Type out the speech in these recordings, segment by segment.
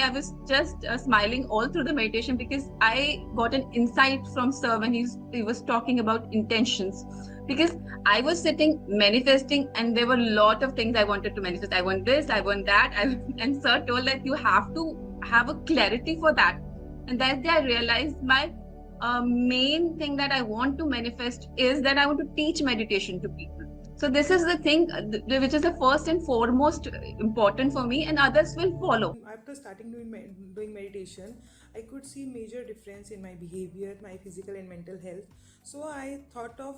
I was just smiling all through the meditation because I got an insight from Sir when he was talking about intentions. Because I was sitting manifesting, and there were a lot of things I wanted to manifest. I want this, I want that. And Sir told that you have to have a clarity for that. And that day I realized my main thing that I want to manifest is that I want to teach meditation to people. So this is the thing which is the first and foremost important for me, and others will follow. After starting doing meditation, I could see major difference in my behavior, my physical and mental health. So I thought of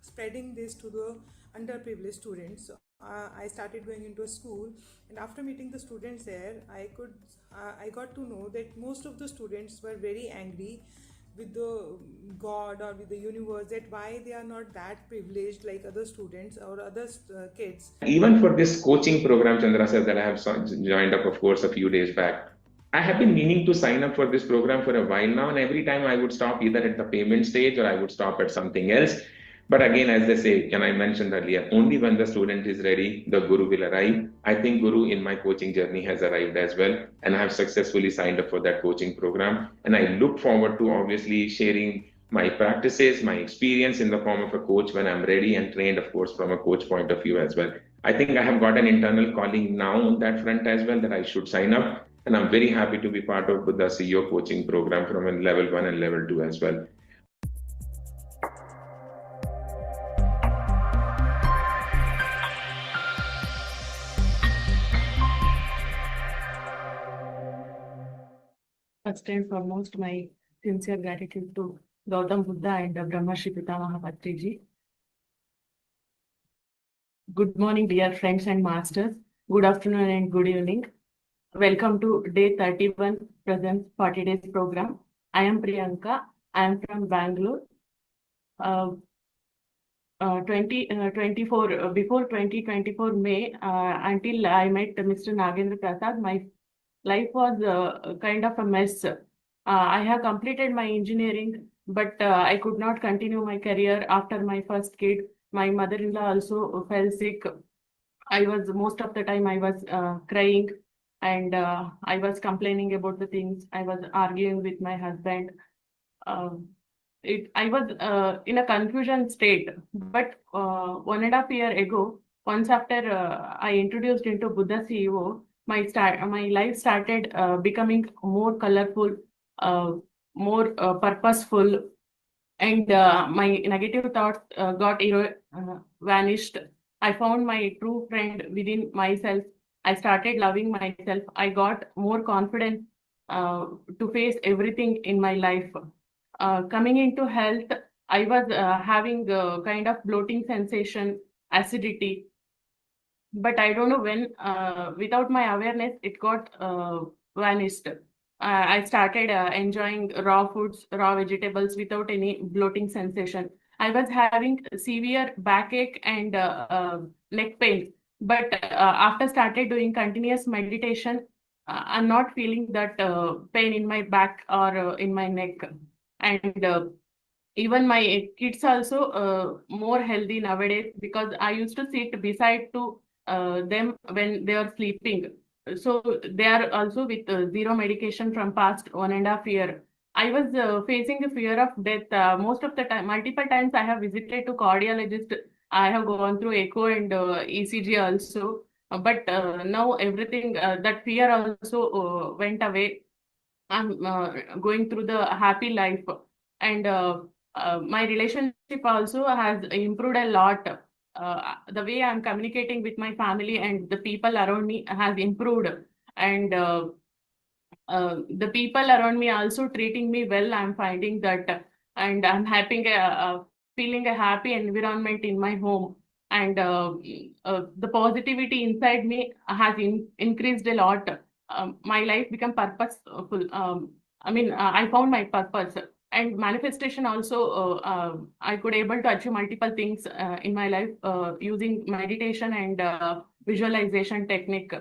spreading this to the underprivileged students. I started going into a school, and after meeting the students there, I got to know that most of the students were very angry with the God or with the universe, that why they are not that privileged like other students or other kids. Even for this coaching program, Chandra sir, that I have joined up, of course, a few days back, I have been meaning to sign up for this program for a while now, and every time I would stop either at the payment stage or I would stop at something else. But again, as they say, and I mentioned earlier, only when the student is ready, the Guru will arrive. I think Guru in my coaching journey has arrived as well, and I have successfully signed up for that coaching program. And I look forward to obviously sharing my practices, my experience in the form of a coach when I'm ready and trained, of course, from a coach point of view as well. I think I have got an internal calling now on that front as well that I should sign up. And I'm very happy to be part of the CEO coaching program from a level 1 and level 2 as well. First and foremost, my sincere gratitude to Gautam Buddha and Brahmarshi Pitamaha Patriji. Good morning, dear friends and masters. Good afternoon and good evening. Welcome to day 31 present 40 days program. I am Priyanka. I am from Bangalore. 2024 before 2024 May until I met Mr. Nagendra Prasad, my life was kind of a mess. I have completed my engineering, but I could not continue my career after my first kid. My mother-in-law also fell sick. Most of the time I was crying, and I was complaining about the things. I was arguing with my husband. I was in a confusion state, but 1.5 years ago, once after I introduced into Buddha CEO, my life started becoming more colorful, more purposeful, and my negative thoughts got vanished. I found my true friend within myself. I started loving myself. I got more confidence to face everything in my life. Coming into health, I was having kind of bloating sensation, acidity, but I don't know when, without my awareness, it got vanished. I started enjoying raw foods, raw vegetables without any bloating sensation. I was having severe backache and neck pain, but after started doing continuous meditation, I'm not feeling that pain in my back or in my neck. And even my kids also more healthy nowadays, because I used to sit beside to them when they are sleeping. So they are also with zero medication from past 1.5 year. I was facing the fear of death most of the time. Multiple times I have visited to cardiologist. I have gone through echo and ECG also. But now everything, that fear also went away. I'm going through the happy life, and my relationship also has improved a lot. The way I'm communicating with my family and the people around me has improved, and the people around me also treating me well. I'm finding that, and I'm having feeling a happy environment in my home, and the positivity inside me has increased a lot. My life become purposeful. I found my purpose, and manifestation also. I could able to achieve multiple things in my life using meditation and visualization technique.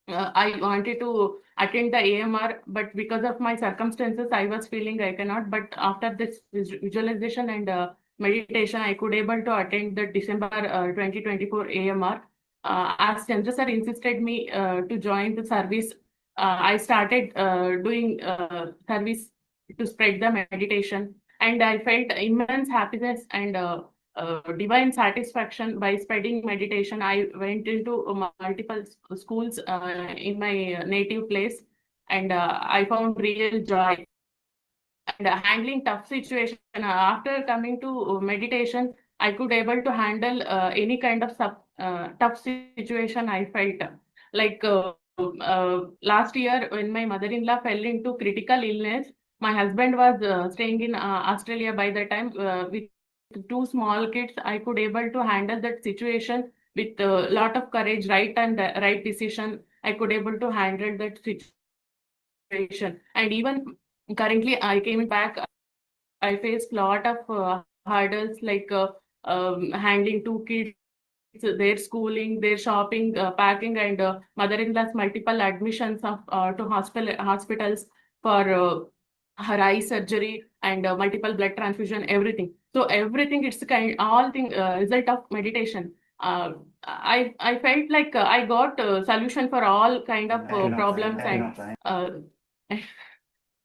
I wanted to attend the AMR, but because of my circumstances, I was feeling I cannot. But after this visualization and meditation, I could able to attend the December 2024 AMR. As Chandra sir insisted me to join the service, I started doing service to spread the meditation, and I felt immense happiness and divine satisfaction by spreading meditation. I went into multiple schools in my native place, and I found real joy and handling tough situation. After coming to meditation, I could able to handle any kind of tough situation I felt. Like last year, when my mother-in-law fell into critical illness, my husband was staying in Australia by the time with two small kids. I could able to handle that situation with a lot of courage, right and right decision. I could able to handle that situation, and even currently I came back. I faced lot of hurdles like handling two kids, their schooling, their shopping, packing, and mother-in-law's multiple admissions of to hospitals for her eye surgery and multiple blood transfusion, everything. So everything, it's kind all thing result of meditation. I felt like I got a solution for all kind of problems uh,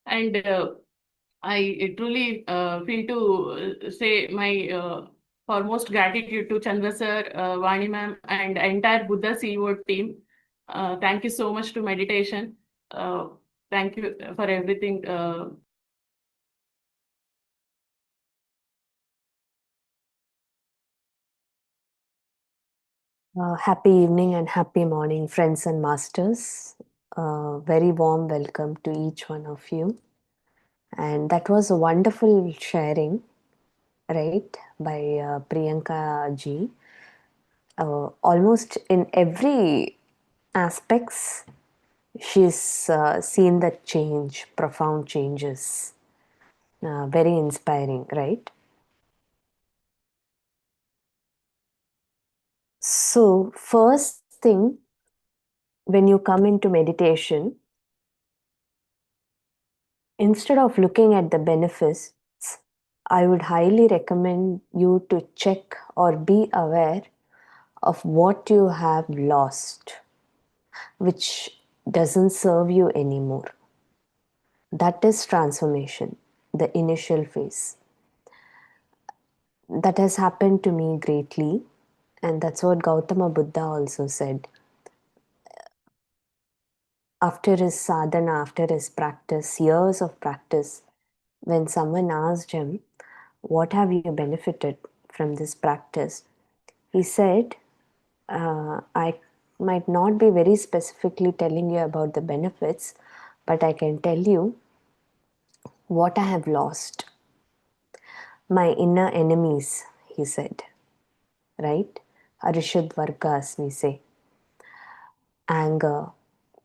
and I truly feel to say my foremost gratitude to Chandra sir, Vani ma'am, and entire Buddha CEO team. Thank you so much to meditation. Uh, Thank you for everything. Happy evening and happy morning, friends and masters. Very warm welcome to each one of you. And that was a wonderful sharing, right, by Priyanka ji. Almost in every aspects, she's seen that change, profound changes. Very inspiring, right? So, first thing, when you come into meditation, instead of looking at the benefits, I would highly recommend you to check or be aware of what you have lost, which doesn't serve you anymore. That is transformation, the initial phase. That has happened to me greatly, and that's what Gautama Buddha also said. After his sadhana, after his practice, years of practice, when someone asked him, "What have you benefited from this practice?" he said, I might not be very specifically telling you about the benefits, but I can tell you what I have lost. My inner enemies, he said, right? Arishad Vargas, we say. Anger,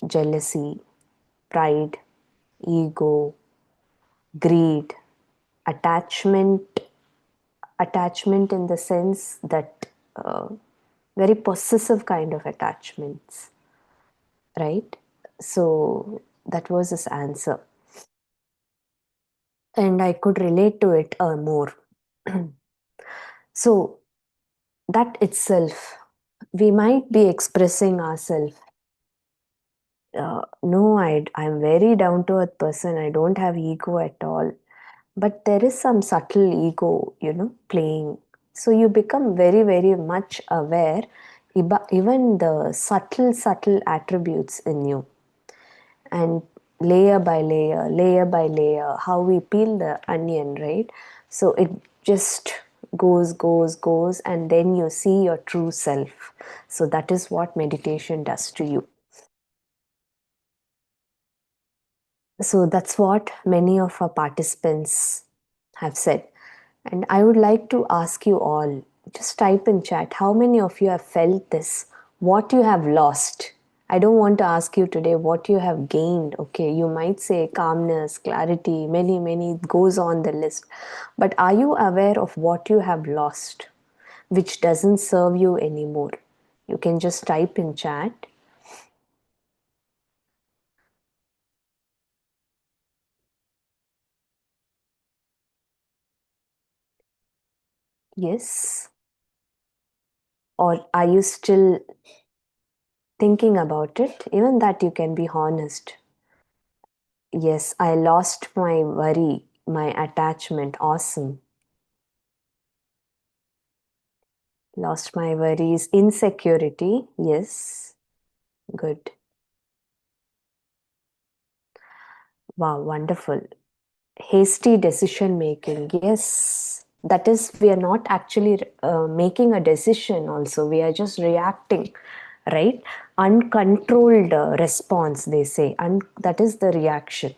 jealousy, pride, ego, greed, attachment in the sense that very possessive kind of attachments, right? So that was his answer. And I could relate to it more. So that itself, we might be expressing ourselves. No, I'm very down to earth person. I don't have ego at all. But there is some subtle ego, playing. So you become very, very much aware, even the subtle attributes in you. And layer by layer, how we peel the onion, right? So it just goes, and then you see your true self. So that is what meditation does to you. So that's what many of our participants have said. And I would like to ask you all, just type in chat, how many of you have felt this? What you have lost? I don't want to ask you today what you have gained. Okay, you might say calmness, clarity, many, it goes on the list. But are you aware of what you have lost, which doesn't serve you anymore? You can just type in chat. Yes. Or are you still thinking about it, even that you can be honest. Yes, I lost my worry, my attachment. Awesome. Lost my worries, insecurity. Yes, good. Wow, wonderful. Hasty decision making. Yes, that is, we are not actually making a decision, also. We are just reacting, right? Uncontrolled response, they say. That is the reaction.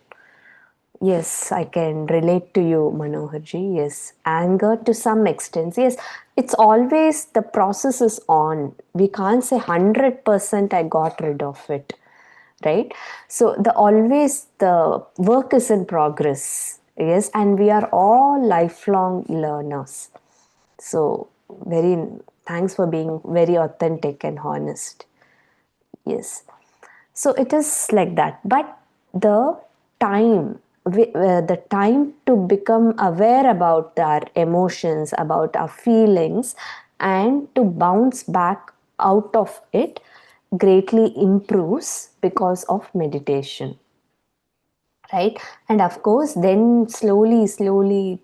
Yes, I can relate to you, Manoharji. Yes, anger to some extent. Yes, it's always the process is on. We can't say 100% I got rid of it, right? So the work is in progress. Yes, and we are all lifelong learners. So very thanks for being very authentic and honest. Yes. So it is like that. But the the time to become aware about our emotions, about our feelings, and to bounce back out of it greatly improves because of meditation, right? And of course, then slowly,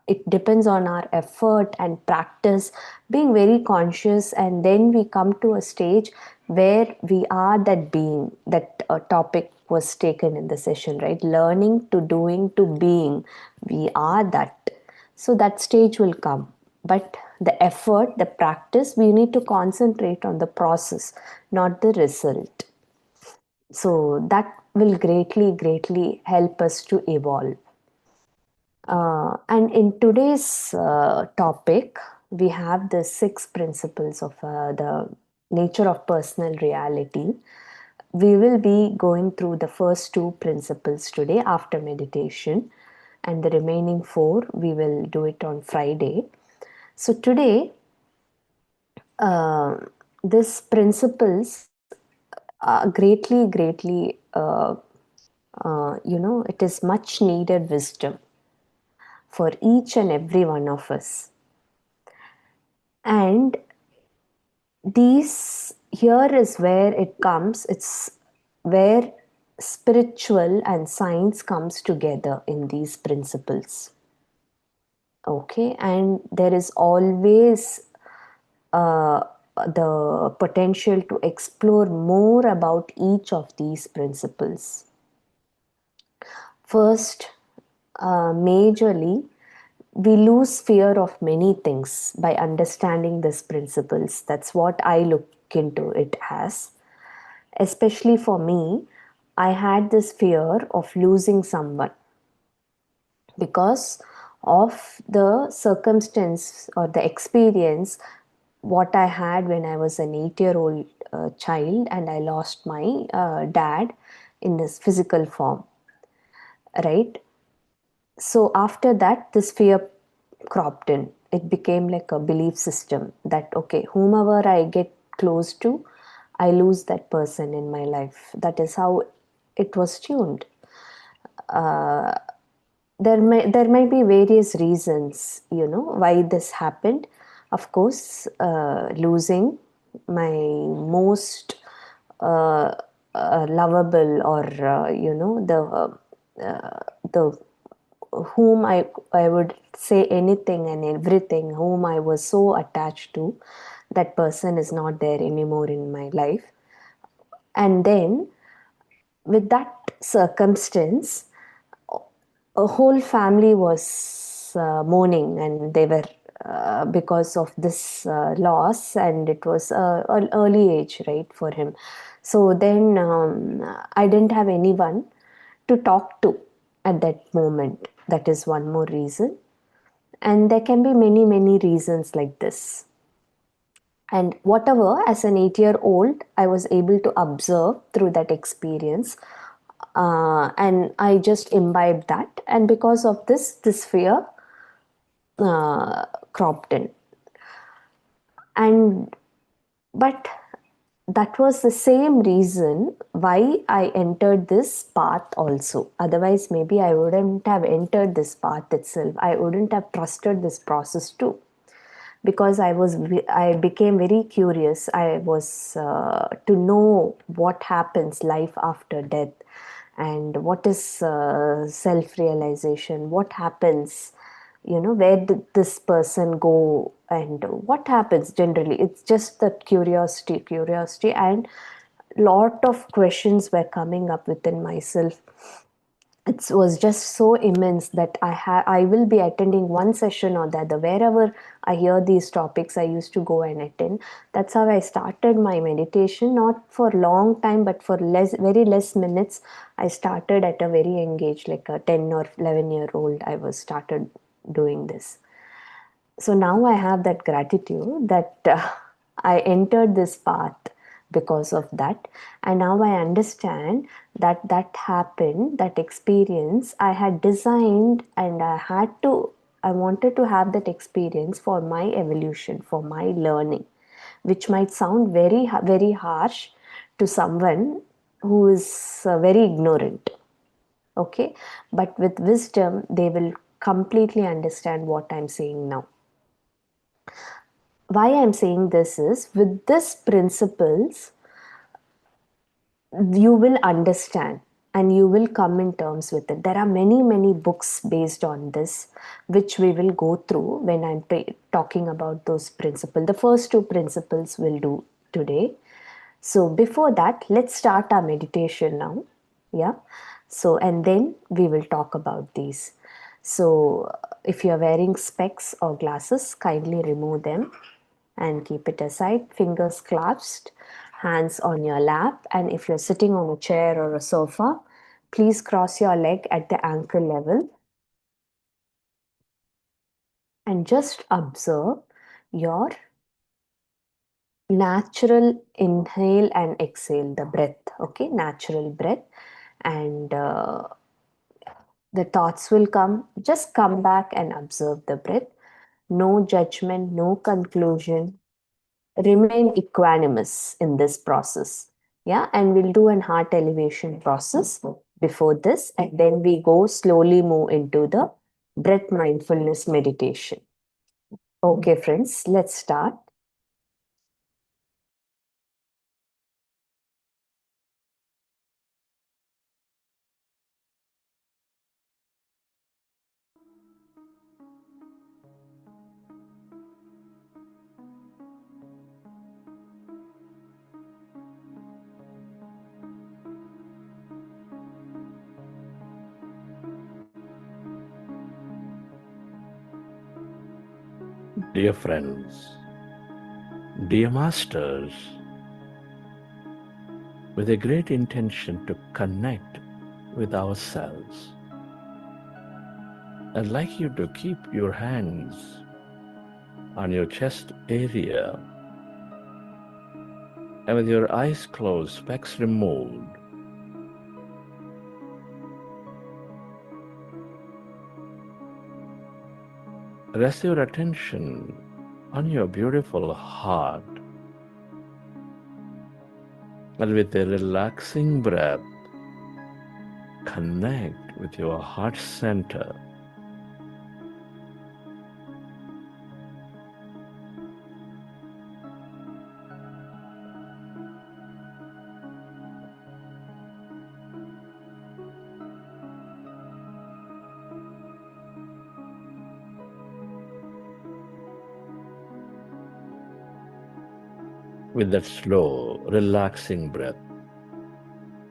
it depends on our effort and practice, being very conscious, and then we come to a stage where we are that being. That topic was taken in the session, right? Learning to doing to being, we are that. So that stage will come, but the effort, the practice, we need to concentrate on the process, not the result. So that will greatly help us to evolve. And in today's topic, we have the 6 principles of the nature of personal reality. We will be going through the first 2 principles today after meditation, and the remaining 4 we will do it on Friday. So today, these principles are greatly, it is much needed wisdom for each and every one of us. And here is where it comes, it's where spiritual and science comes together in these principles. Okay, and there is always the potential to explore more about each of these principles. First, majorly, we lose fear of many things by understanding these principles. That's what I look into it as. Especially for me, I had this fear of losing someone because of the circumstance or the experience what I had when I was an 8-year-old child, and I lost my dad in this physical form, right? So after that, this fear cropped in. It became like a belief system that, okay, whomever I get close to, I lose that person in my life. That is how it was tuned. There might be various reasons, why this happened. Of course, losing my most lovable, or the whom I would say anything and everything, whom I was so attached to, that person is not there anymore in my life. And then, with that circumstance, a whole family was mourning, and they were because of this loss, and it was an early age, right, for him. So then I didn't have anyone to talk to at that moment. That is one more reason. And there can be many reasons like this. And whatever, as an 8-year-old, I was able to observe through that experience. And I just imbibed that. And because of this fear cropped in. But that was the same reason why I entered this path also. Otherwise, maybe I wouldn't have entered this path itself. I wouldn't have trusted this process too. because I became very curious. I was to know what happens life after death, and what is self-realization, what happens, where did this person go, and what happens generally. It's just that curiosity, and lot of questions were coming up within myself. It was just so immense that I will be attending one session or the other. Wherever I hear these topics, I used to go and attend. That's how I started my meditation, not for long time, but for very less minutes. I started at a very young age, like a 10 or 11-year-old. I was started doing this. So now I have that gratitude that I entered this path because of that, and now I understand that that happened, that experience I had designed, and I wanted to have that experience for my evolution, for my learning, which might sound very harsh to someone who is very ignorant. Okay, but with wisdom they will completely understand what I'm saying now. Why I'm saying this is, with these principles, you will understand and you will come in terms with it. There are many books based on this, which we will go through when I'm talking about those principles. The first two principles we'll do today. So before that, let's start our meditation now. Yeah. So, and then we will talk about these. So if you're wearing specs or glasses, kindly remove them and keep it aside, fingers clasped, hands on your lap. And if you're sitting on a chair or a sofa, please cross your leg at the ankle level and just observe your natural inhale and exhale, the breath. Okay, natural breath. And the thoughts will come. Just come back and observe the breath. No judgment, no conclusion. Remain equanimous in this process. Yeah, and we'll do an heart elevation process before this, and then we go slowly move into the breath mindfulness meditation. Okay, friends, let's start. Dear friends, dear masters, with a great intention to connect with ourselves, I'd like you to keep your hands on your chest area and with your eyes closed, specs removed, rest your attention on your beautiful heart, and with a relaxing breath, connect with your heart center. With that slow, relaxing breath,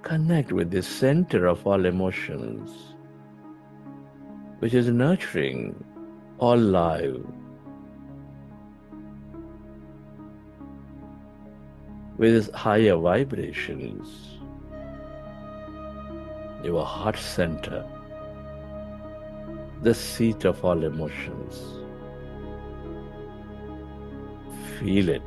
connect with the center of all emotions, which is nurturing all life. With its higher vibrations, your heart center, the seat of all emotions. Feel it.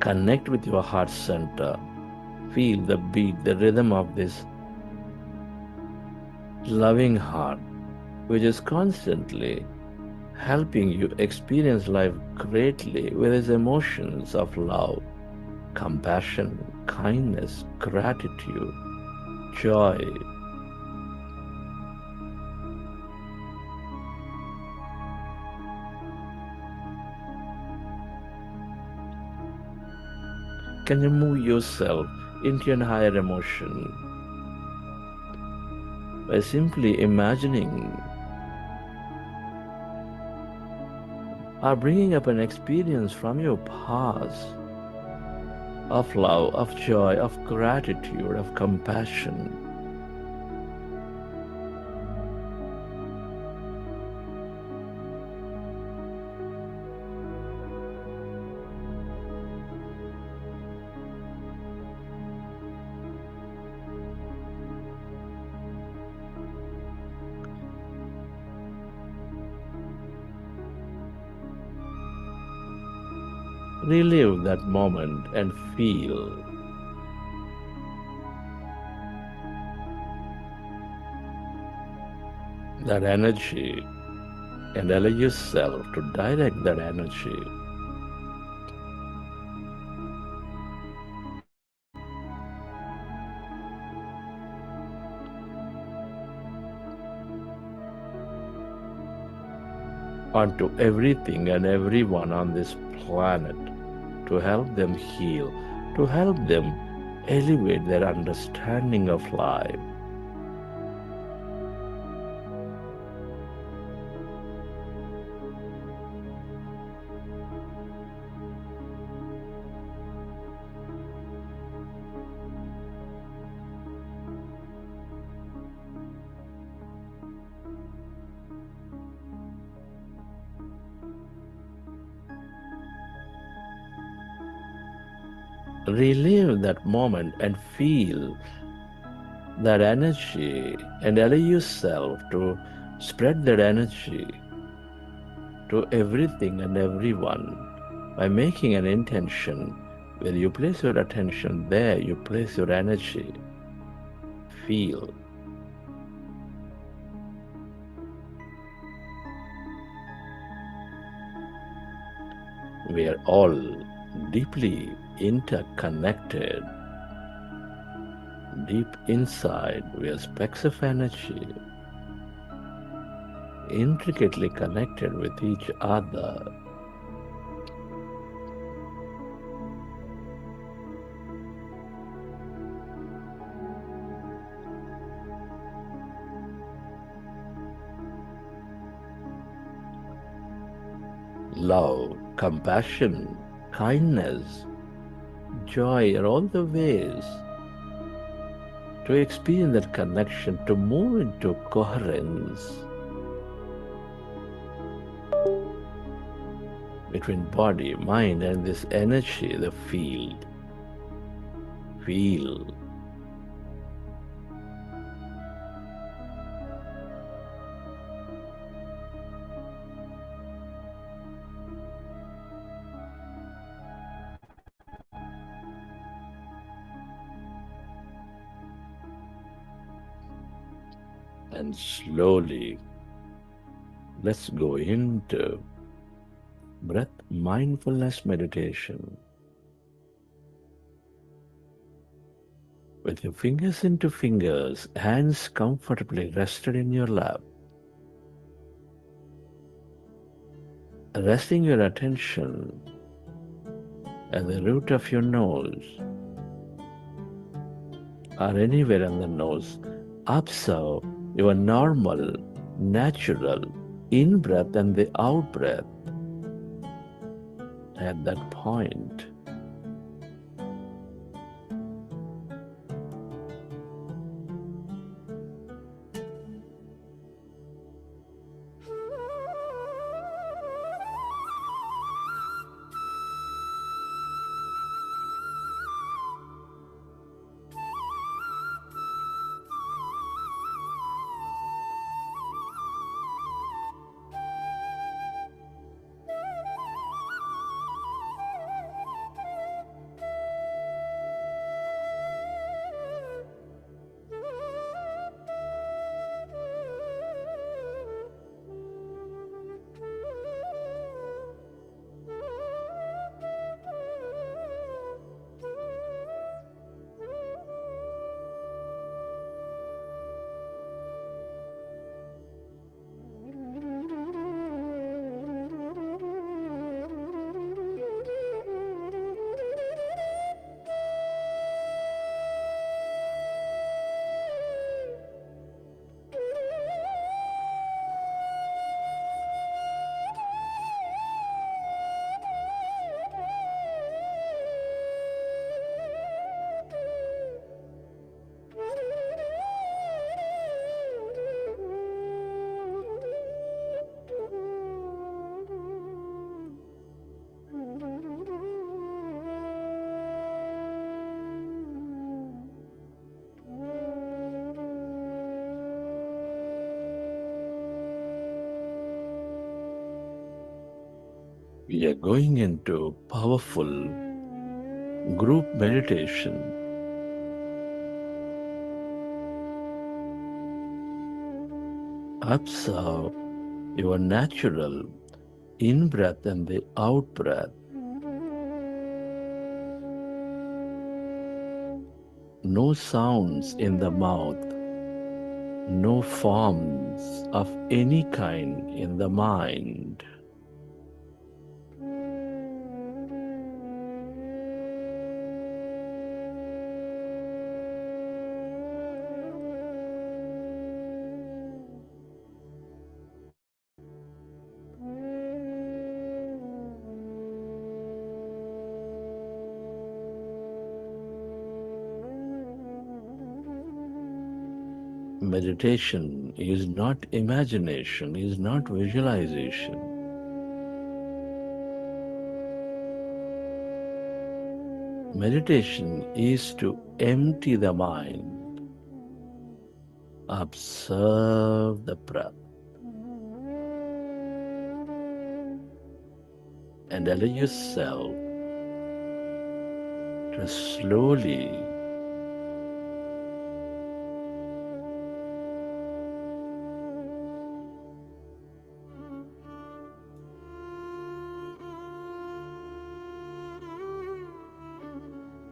Connect with your heart center Feel the beat, the rhythm of this loving heart, which is constantly helping you experience life greatly with its emotions of love, compassion, kindness, gratitude, joy. Can you move yourself into a higher emotion by simply imagining or bringing up an experience from your past of love, of joy, of gratitude, of compassion? Relive that moment and feel that energy and allow yourself to direct that energy onto everything and everyone on this planet to help them heal, to help them elevate their understanding of life. Relive that moment and feel that energy and allow yourself to spread that energy to everything and everyone by making an intention. Where you place your attention, there you place your energy. Feel. We are all deeply interconnected. Deep inside, we are specks of energy, intricately connected with each other. Love, compassion, kindness, joy are all the ways to experience that connection, to move into coherence between body, mind, and this energy, the field. Feel. And slowly, let's go into breath mindfulness meditation. With your fingers into fingers, hands comfortably rested in your lap. Resting your attention at the root of your nose or anywhere on the nose, observe your normal, natural in-breath and the out-breath at that point. We are going into powerful group meditation. Observe your natural in-breath and the out-breath. No sounds in the mouth, no forms of any kind in the mind. Meditation is not imagination, is not visualization. Meditation is to empty the mind, observe the breath, and allow yourself to slowly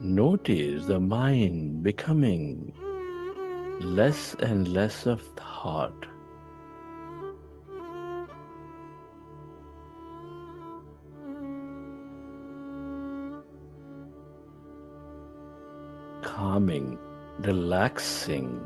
notice the mind becoming less and less of thought. Calming, relaxing.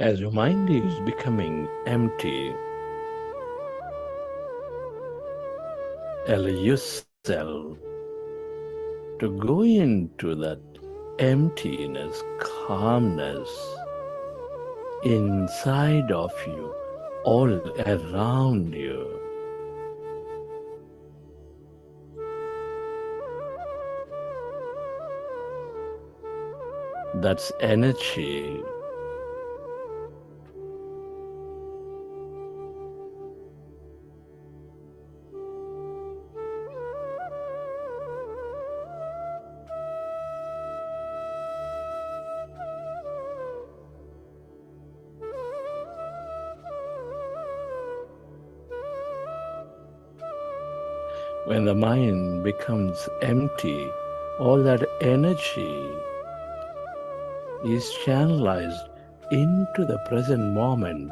As your mind is becoming empty, allow yourself to go into that emptiness, calmness inside of you, all around you. That's energy. When the mind becomes empty, all that energy is channelized into the present moment.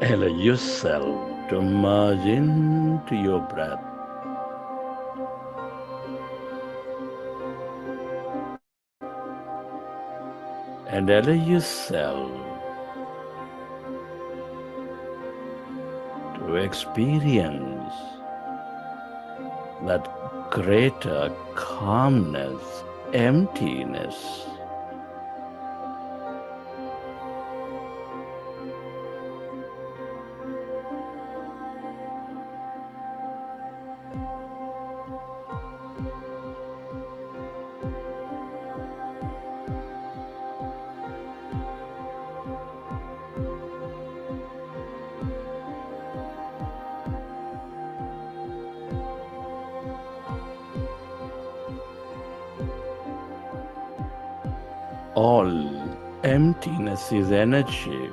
Allow yourself to merge into your breath. And allow yourself to experience that greater calmness, emptiness. All emptiness is energy.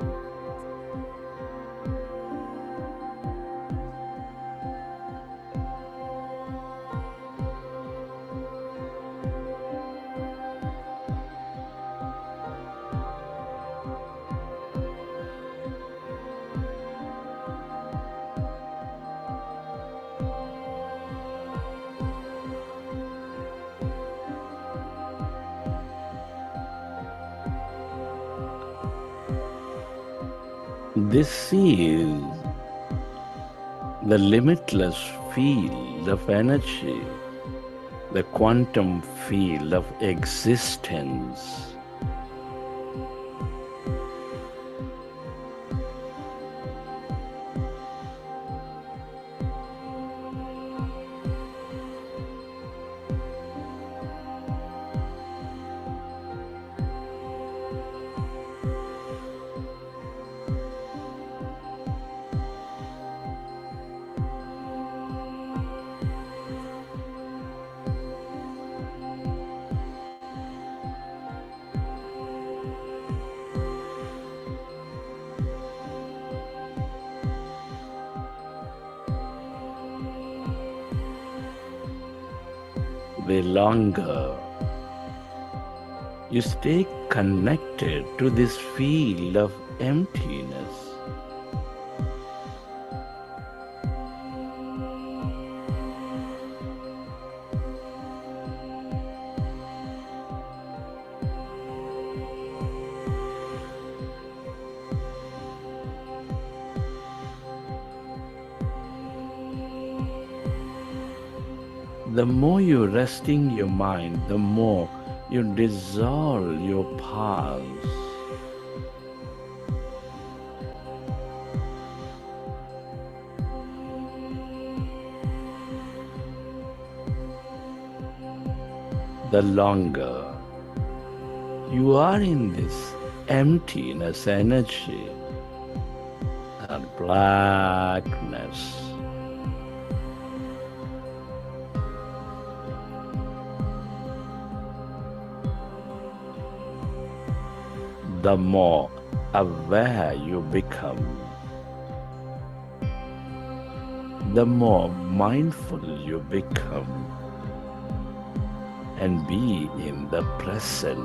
This is the limitless field of energy, the quantum field of existence. The longer you stay connected to this field of emptiness, the more you resting your mind, the more you dissolve your past. The longer you are in this emptiness energy and blackness, the more aware you become, the more mindful you become, and be in the present.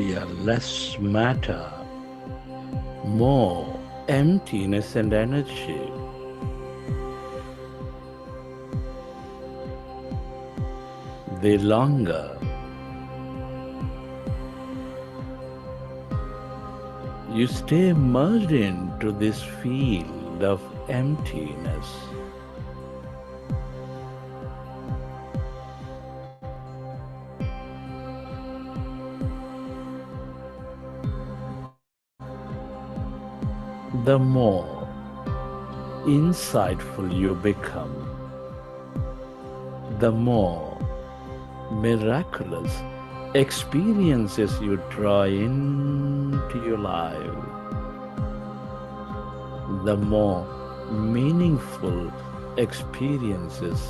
we are less matter, more emptiness and energy. The longer you stay merged into this field of emptiness, the more insightful you become, the more miraculous experiences you draw into your life, the more meaningful experiences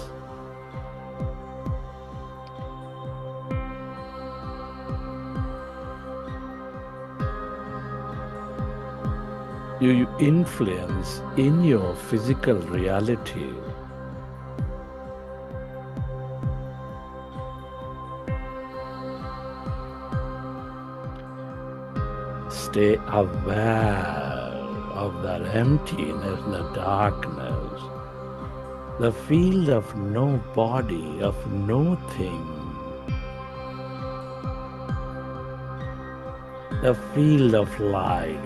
you influence in your physical reality. Stay aware of that emptiness, the darkness, the field of no body, of no thing, the field of light.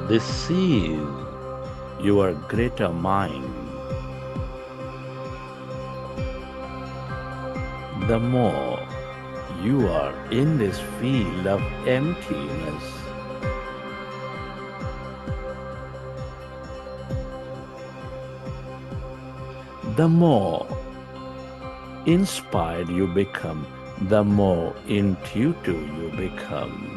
This is your greater mind. The more you are in this field of emptiness, the more inspired you become, the more intuitive you become.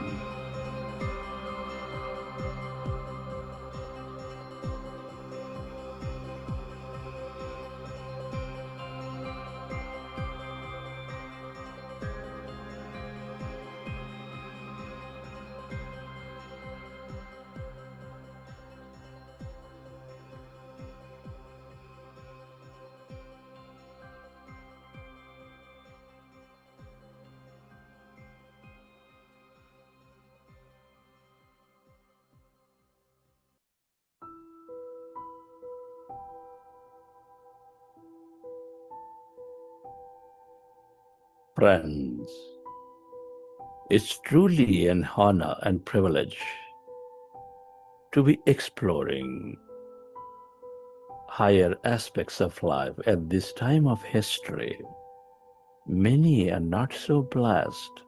Friends, it's truly an honor and privilege to be exploring higher aspects of life at this time of history. Many are not so blessed.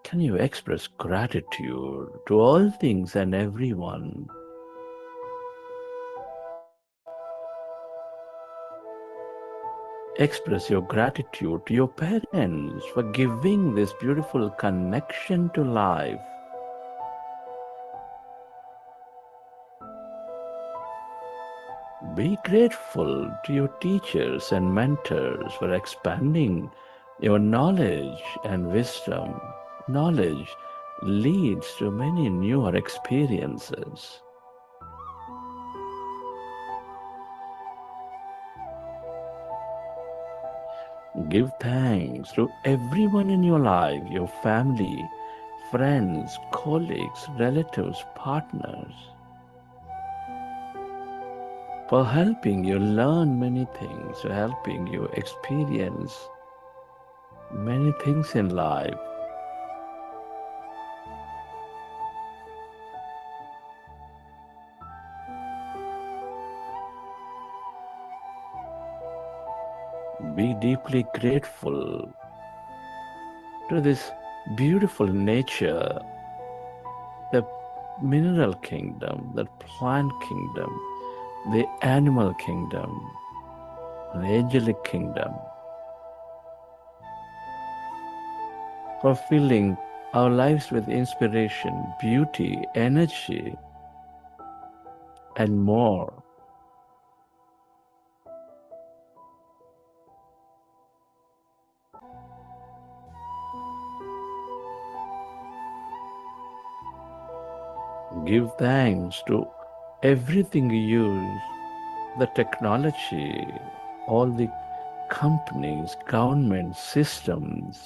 Can you express gratitude to all things and everyone? Express your gratitude to your parents for giving this beautiful connection to life. Be grateful to your teachers and mentors for expanding your knowledge and wisdom. Knowledge leads to many newer experiences. Give thanks to everyone in your life, your family, friends, colleagues, relatives, partners, for helping you learn many things, for helping you experience many things in life. Be deeply grateful to this beautiful nature, the mineral kingdom, the plant kingdom, the animal kingdom, the angelic kingdom, for filling our lives with inspiration, beauty, energy, and more. Give thanks to everything you use, the technology, all the companies, government systems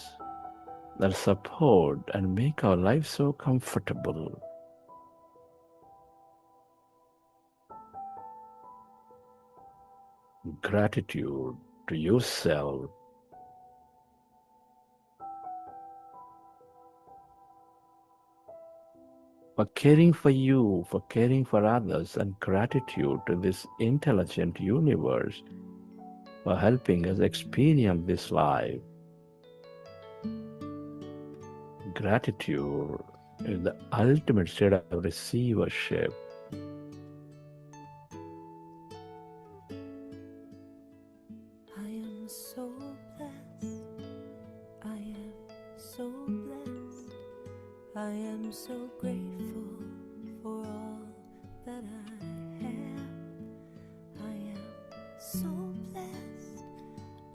that support and make our life so comfortable. Gratitude to yourself for caring for you, for caring for others, and gratitude to this intelligent universe for helping us experience this life. Gratitude is the ultimate state of receivership. I am so blessed. I am so blessed. I am so grateful for all that I have. I am so blessed.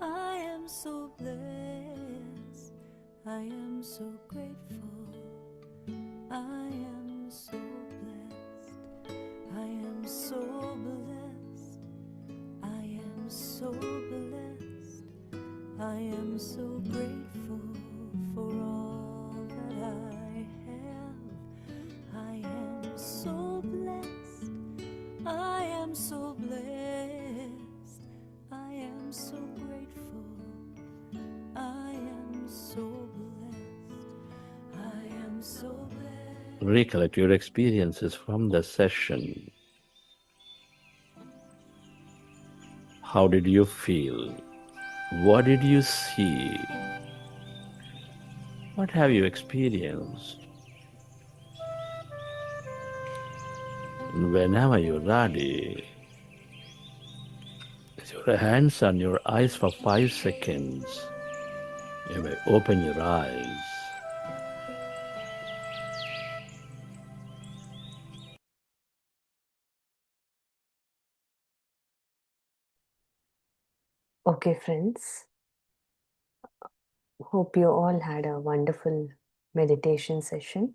I am so blessed. I am so grateful. I am so blessed. I am so blessed. I am so blessed. I am so grateful for all that I have. I am so blessed. I am so blessed. I am so grateful. I am so blessed. I am so blessed. Recollect your experiences from the session. How did you feel? What did you see? What have you experienced? And whenever you're ready, with your hands on your eyes for 5 seconds, you may open your eyes. Okay, friends. Hope you all had a wonderful meditation session.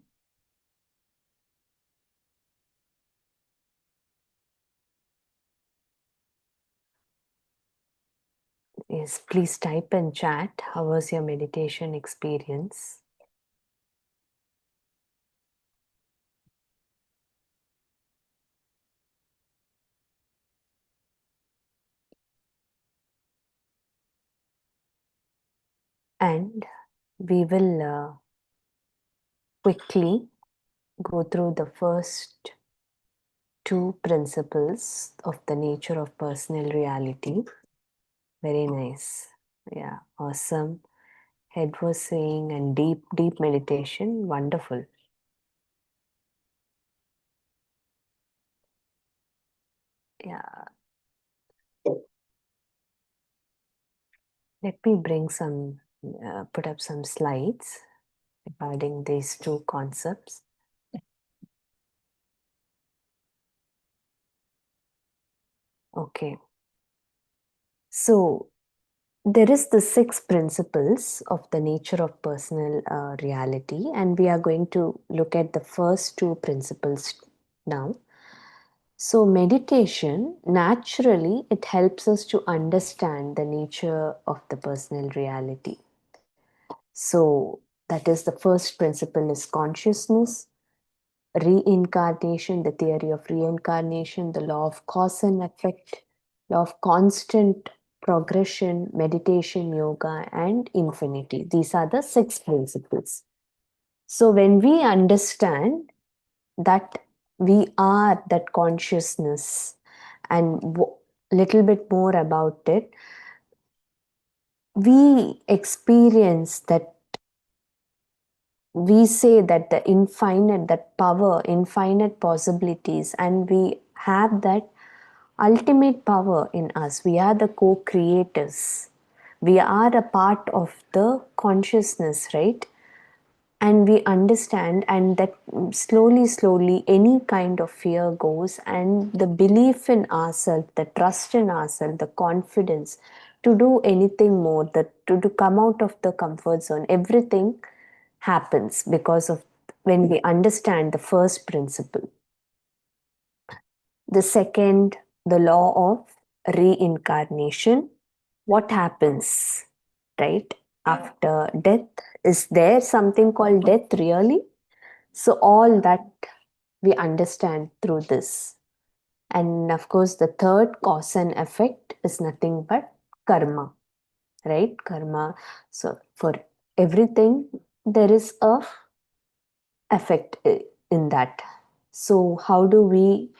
Yes, please type in chat. How was your meditation experience? And we will quickly go through the first 2 principles of the nature of personal reality. Very nice. Yeah, awesome. Head was saying, and deep meditation. Wonderful. Yeah. Let me bring some, put up some slides regarding these 2 concepts. Okay. So there is the 6 principles of the nature of personal reality, and we are going to look at the first 2 principles now. So meditation, naturally, it helps us to understand the nature of the personal reality. So that is the first principle is consciousness, reincarnation, the theory of reincarnation, the law of cause and effect, law of constant progression, meditation, yoga, and infinity. These are the 6 principles. So when we understand that we are that consciousness and little bit more about it, we experience that, we say that the infinite, that power, infinite possibilities, and we have that ultimate power in us. We are the co-creators. We are a part of the consciousness, right? And we understand, and that slowly any kind of fear goes, and the belief in ourselves, the trust in ourselves, the confidence to do anything more, to come out of the comfort zone, everything happens because of when we understand the first principle. The second, the law of reincarnation. What happens, right, after death? Is there something called death really? So all that we understand through this. And of course, the third, cause and effect, is nothing but karma, right? Karma. So for everything, there is a effect in that. So how do we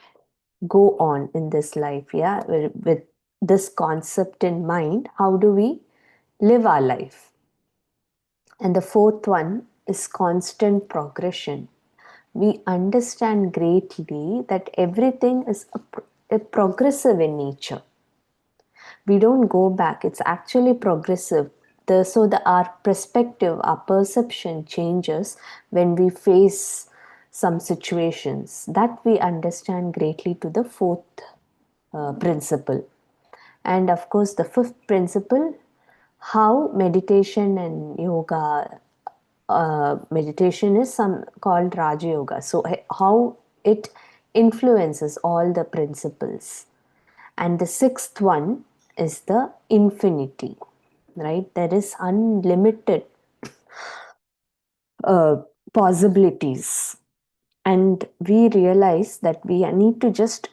go on in this life? Yeah, with this concept in mind, how do we live our life? And the fourth one is constant progression. We understand greatly that everything is a progressive in nature. We don't go back, it's actually progressive. Our perspective, our perception changes when we face some situations. That we understand greatly to the fourth principle. And of course, the fifth principle, how meditation and yoga, meditation is called Raja Yoga. So how it influences all the principles. And the sixth one is the infinity, right? There is unlimited possibilities. And we realize that we need to just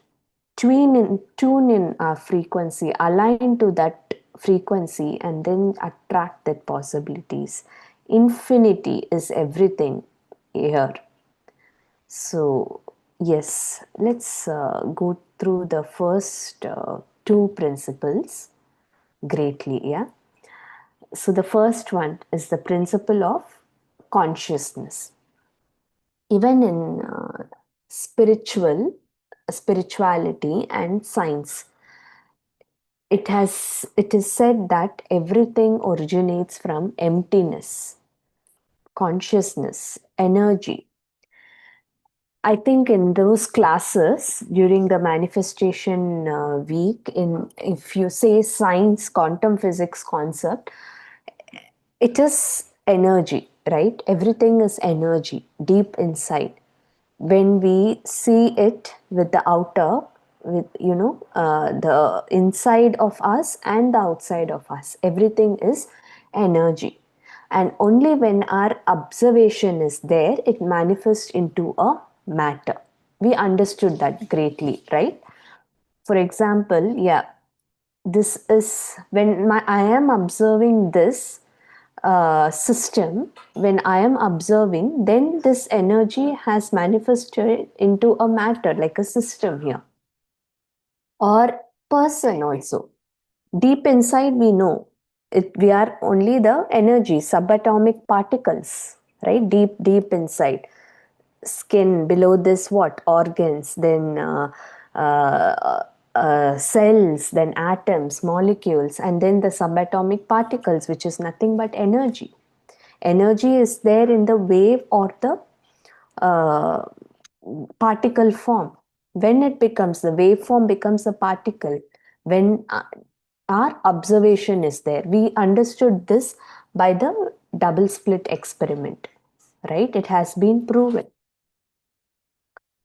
tune in our frequency, align to that frequency, and then attract that possibilities. Infinity is everything here. So yes, let's go through the first 2 principles greatly. Yeah. So the first one is the principle of consciousness. Even in spirituality and science, it is said that everything originates from emptiness, consciousness, energy. I think in those classes during the manifestation week, if you say science, quantum physics concept, it is energy, right? Everything is energy deep inside. When we see it with the outer, with the inside of us and the outside of us, everything is energy. And only when our observation is there, it manifests into a matter. We understood that greatly, right? For example, yeah, this is when I am observing this system, when I am observing, then this energy has manifested into a matter, like a system here, or person also. Deep inside, we know we are only the energy, subatomic particles, right? Deep inside. Skin, below this, what? Organs, then cells, then atoms, molecules, and then the subatomic particles, which is nothing but energy. Energy is there in the wave or the uh, particle form. When it becomes, the waveform becomes a particle, when our observation is there. We understood this by the double slit experiment, right? It has been proven.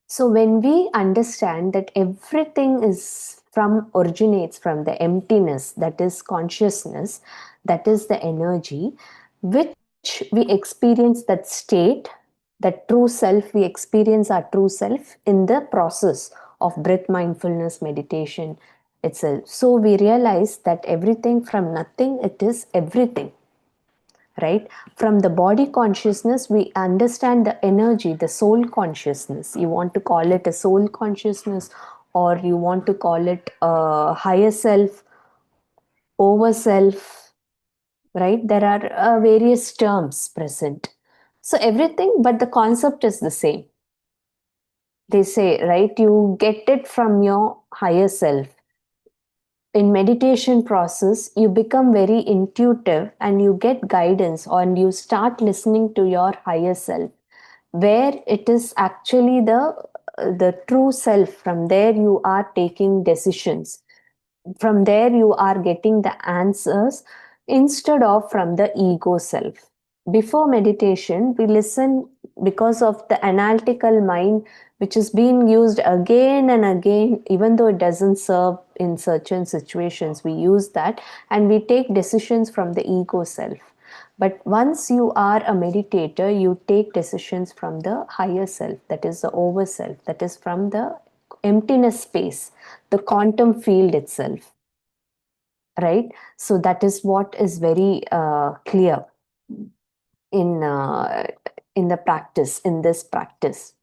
So when we understand that everything originates from the emptiness, that is consciousness, that is the energy, which we experience that state, that true self, we experience our true self in the process of breath mindfulness meditation itself. So we realize that everything from nothing, it is everything, right? From the body consciousness, we understand the energy, the soul consciousness. You want to call it a soul consciousness, or you want to call it a higher self, over self, right? There are various terms present. So everything, but the concept is the same. They say, right, you get it from your higher self. In meditation process, you become very intuitive and you get guidance, and you start listening to your higher self, where it is actually the true self. From there you are taking decisions, from there you are getting the answers, instead of from the ego self. Before meditation, we listen because of the analytical mind, which is being used again and again. Even though it doesn't serve in certain situations, we use that and we take decisions from the ego self. But once you are a meditator, you take decisions from the higher self, that is the over self, that is from the emptiness space, the quantum field itself, right? So that is what is very clear in the practice, in this practice.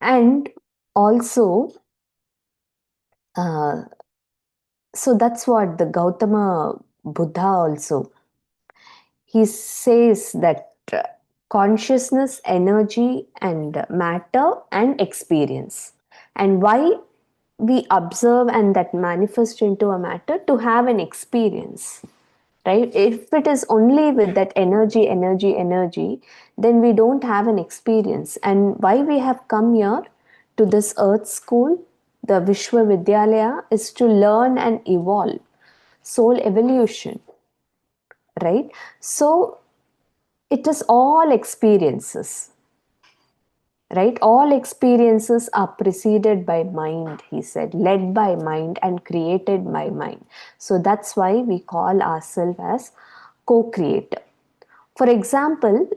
And also, so that's what the Gautama Buddha also, he says that consciousness, energy, and matter and experience. And why we observe and that manifest into a matter? To have an experience, right? If it is only with that energy, energy, energy, then we don't have an experience. And why we have come here to this earth school, the Vishwa Vidyalaya, is to learn and evolve, soul evolution, right? So it is all experiences, right? All experiences are preceded by mind, he said, led by mind and created by mind. So that's why we call ourselves as co-creator. For example,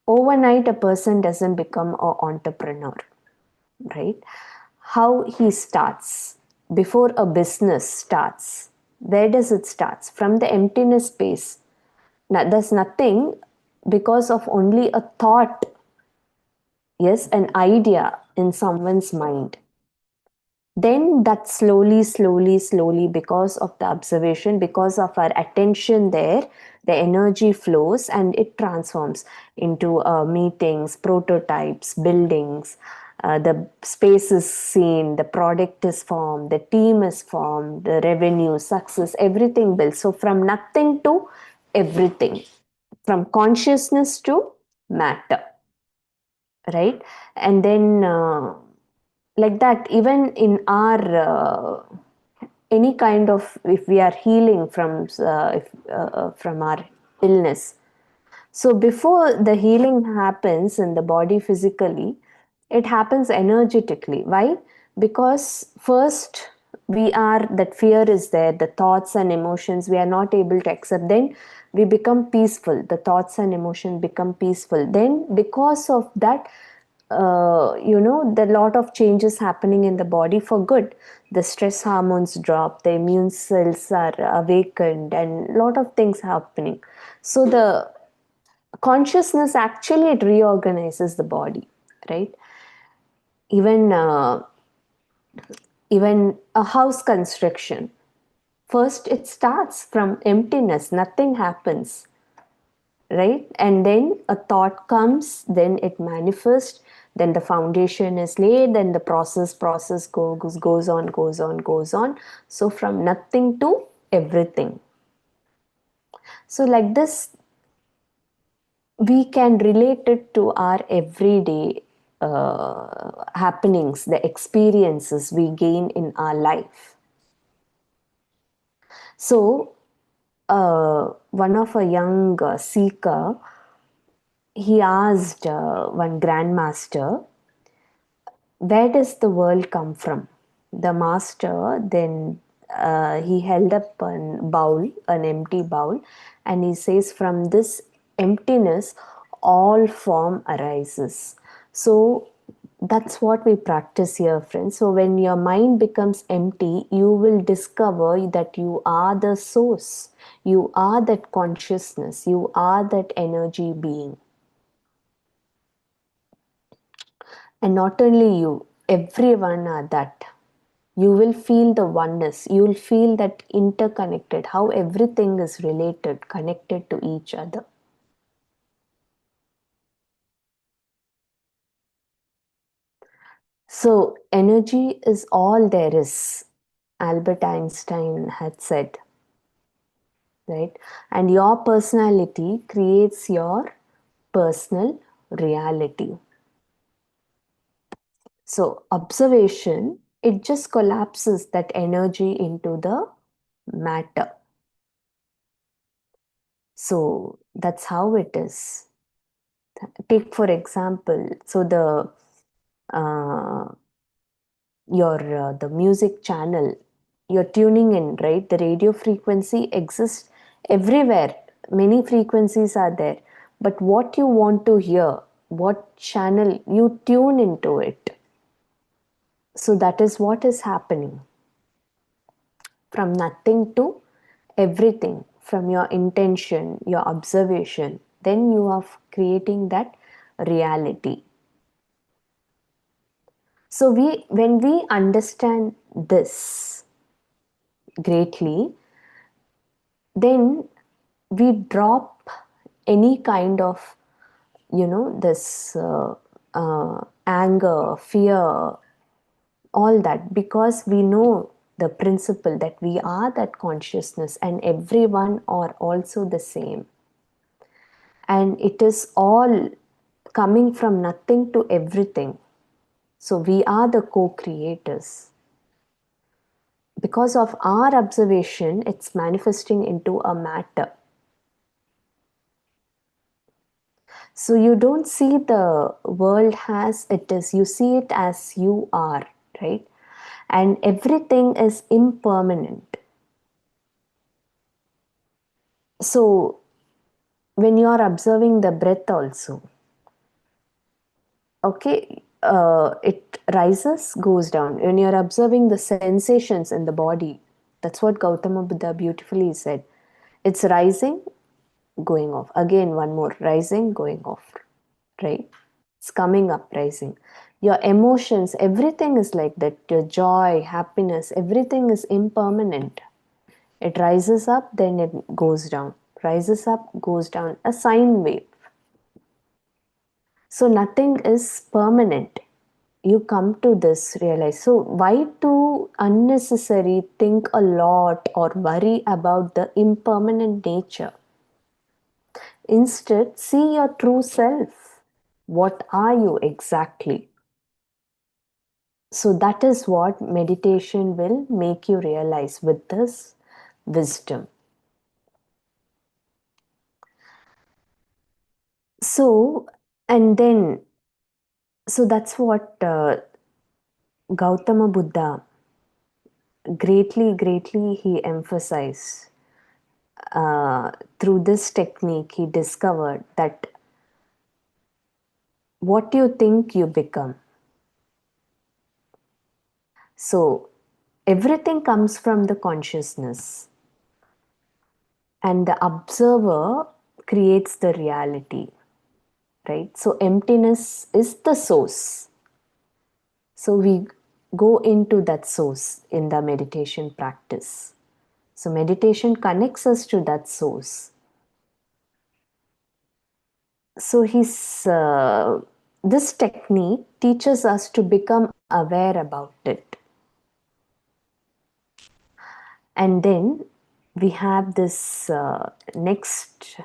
overnight a person doesn't become an entrepreneur, right? How he starts, before a business starts, where does it start? From the emptiness space. Now, there's nothing, because of only a thought, yes, an idea in someone's mind. Then that slowly, slowly, slowly, because of the observation, because of our attention there, the energy flows and it transforms into meetings, prototypes, buildings. The space is seen, the product is formed, the team is formed, the revenue, success, everything builds. So from nothing to everything, from consciousness to matter, right? And then like that, even in our any kind of, if we are healing from our illness, so before the healing happens in the body physically, it happens energetically. Why? Because first we are, that fear is there, the thoughts and emotions we are not able to accept. Then we become peaceful, the thoughts and emotion become peaceful. Then because of that, the lot of changes happening in the body for good. The stress hormones drop, the immune cells are awakened, and lot of things happening. So the consciousness actually, it reorganizes the body, right? Even a house construction, first it starts from emptiness, nothing happens, right? And then a thought comes, then it manifests, then the foundation is laid, then the process goes on. So from nothing to everything. So like this, we can relate it to our everyday happenings, the experiences we gain in our life. So one of a young seeker he asked one grandmaster, where does the world come from? The master then he held up a bowl, an empty bowl, and he says, from this emptiness, all form arises. So that's what we practice here, friends. So when your mind becomes empty, you will discover that you are the source. You are that consciousness. You are that energy being. And not only you, everyone are that. You will feel the oneness. You will feel that interconnected, how everything is related, connected to each other. So, energy is all there is, Albert Einstein had said, right? And your personality creates your personal reality. So, observation, it just collapses that energy into the matter. So, that's how it is. Take for example, so the music channel you're tuning in, right? The radio frequency exists everywhere. Many frequencies are there, but what you want to hear, what channel you tune into it. So that is what is happening. From nothing to everything, from your intention, your observation, then you are creating that reality. So when we understand this greatly, then we drop any kind of, this anger, fear, all that, because we know the principle that we are that consciousness and everyone are also the same. And it is all coming from nothing to everything. So we are the co-creators. Because of our observation, it's manifesting into a matter. So you don't see the world as it is, you see it as you are, right? And everything is impermanent. So when you are observing the breath also, okay, it rises, goes down. When you are observing the sensations in the body, that's what Gautama Buddha beautifully said. It's rising, going off. Again, one more, rising, going off, right? It's coming up, rising. Your emotions, everything is like that. Your joy, happiness, everything is impermanent. It rises up, then it goes down. Rises up, goes down. A sine wave. So nothing is permanent. You come to this, realize. So why to unnecessary think a lot or worry about the impermanent nature? Instead, see your true self. What are you exactly? So that is what meditation will make you realize with this wisdom. So, and then, so that's what Gautama Buddha greatly he emphasized. Through this technique, he discovered that what you think you become. So, everything comes from the consciousness, and the observer creates the reality, right? So, emptiness is the source. So, we go into that source in the meditation practice. So, meditation connects us to that source. So, this technique teaches us to become aware about it. And then we have this next,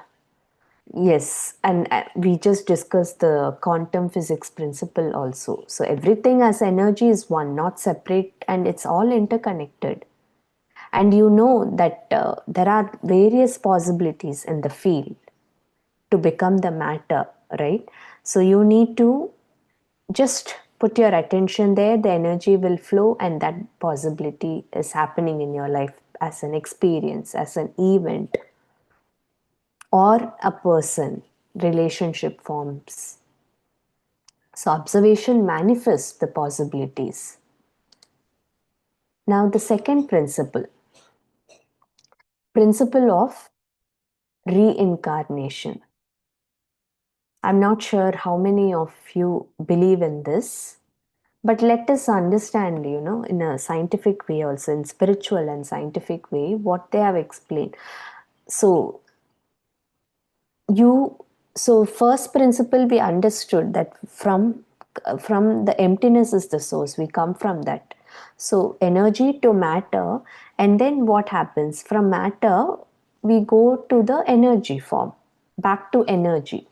yes, and we just discussed the quantum physics principle also. So everything as energy is one, not separate, and it's all interconnected. And you know that there are various possibilities in the field to become the matter. right? So you need to just put your attention there, the energy will flow, and that possibility is happening in your life as an experience, as an event, or a person, relationship forms. So observation manifests the possibilities. Now the second principle of reincarnation. I'm not sure how many of you believe in this, but let us understand, in a scientific way also, in spiritual and scientific way, what they have explained. So first principle, we understood that from the emptiness is the source, we come from that. So energy to matter, and then what happens from matter, we go to the energy form, back to energy.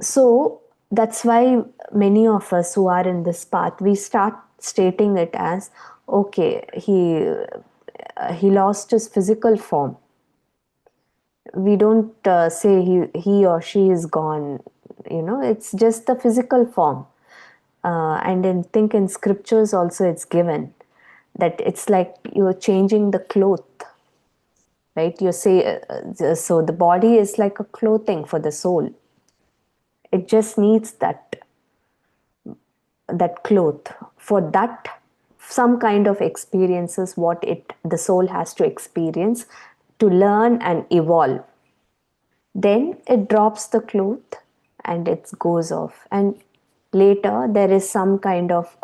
So that's why many of us who are in this path, we start stating it as, okay, he lost his physical form. We don't say he or she is gone. It's just the physical form. And then think in scriptures also it's given that it's like you're changing the cloth, right? You say, so the body is like a clothing for the soul. It just needs that cloth for that, some kind of experiences what the soul has to experience to learn and evolve. Then it drops the cloth and it goes off, and later there is some kind of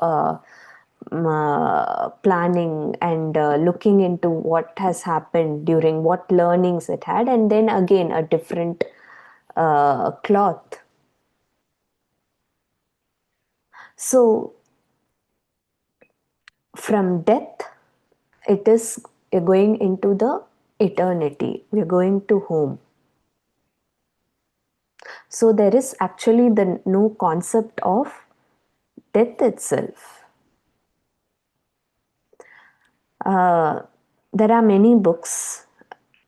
planning and looking into what has happened during what learnings it had, and then again a different cloth. So from death, it is going into the eternity. We're going to home. So there is actually no concept of death itself. There are many books,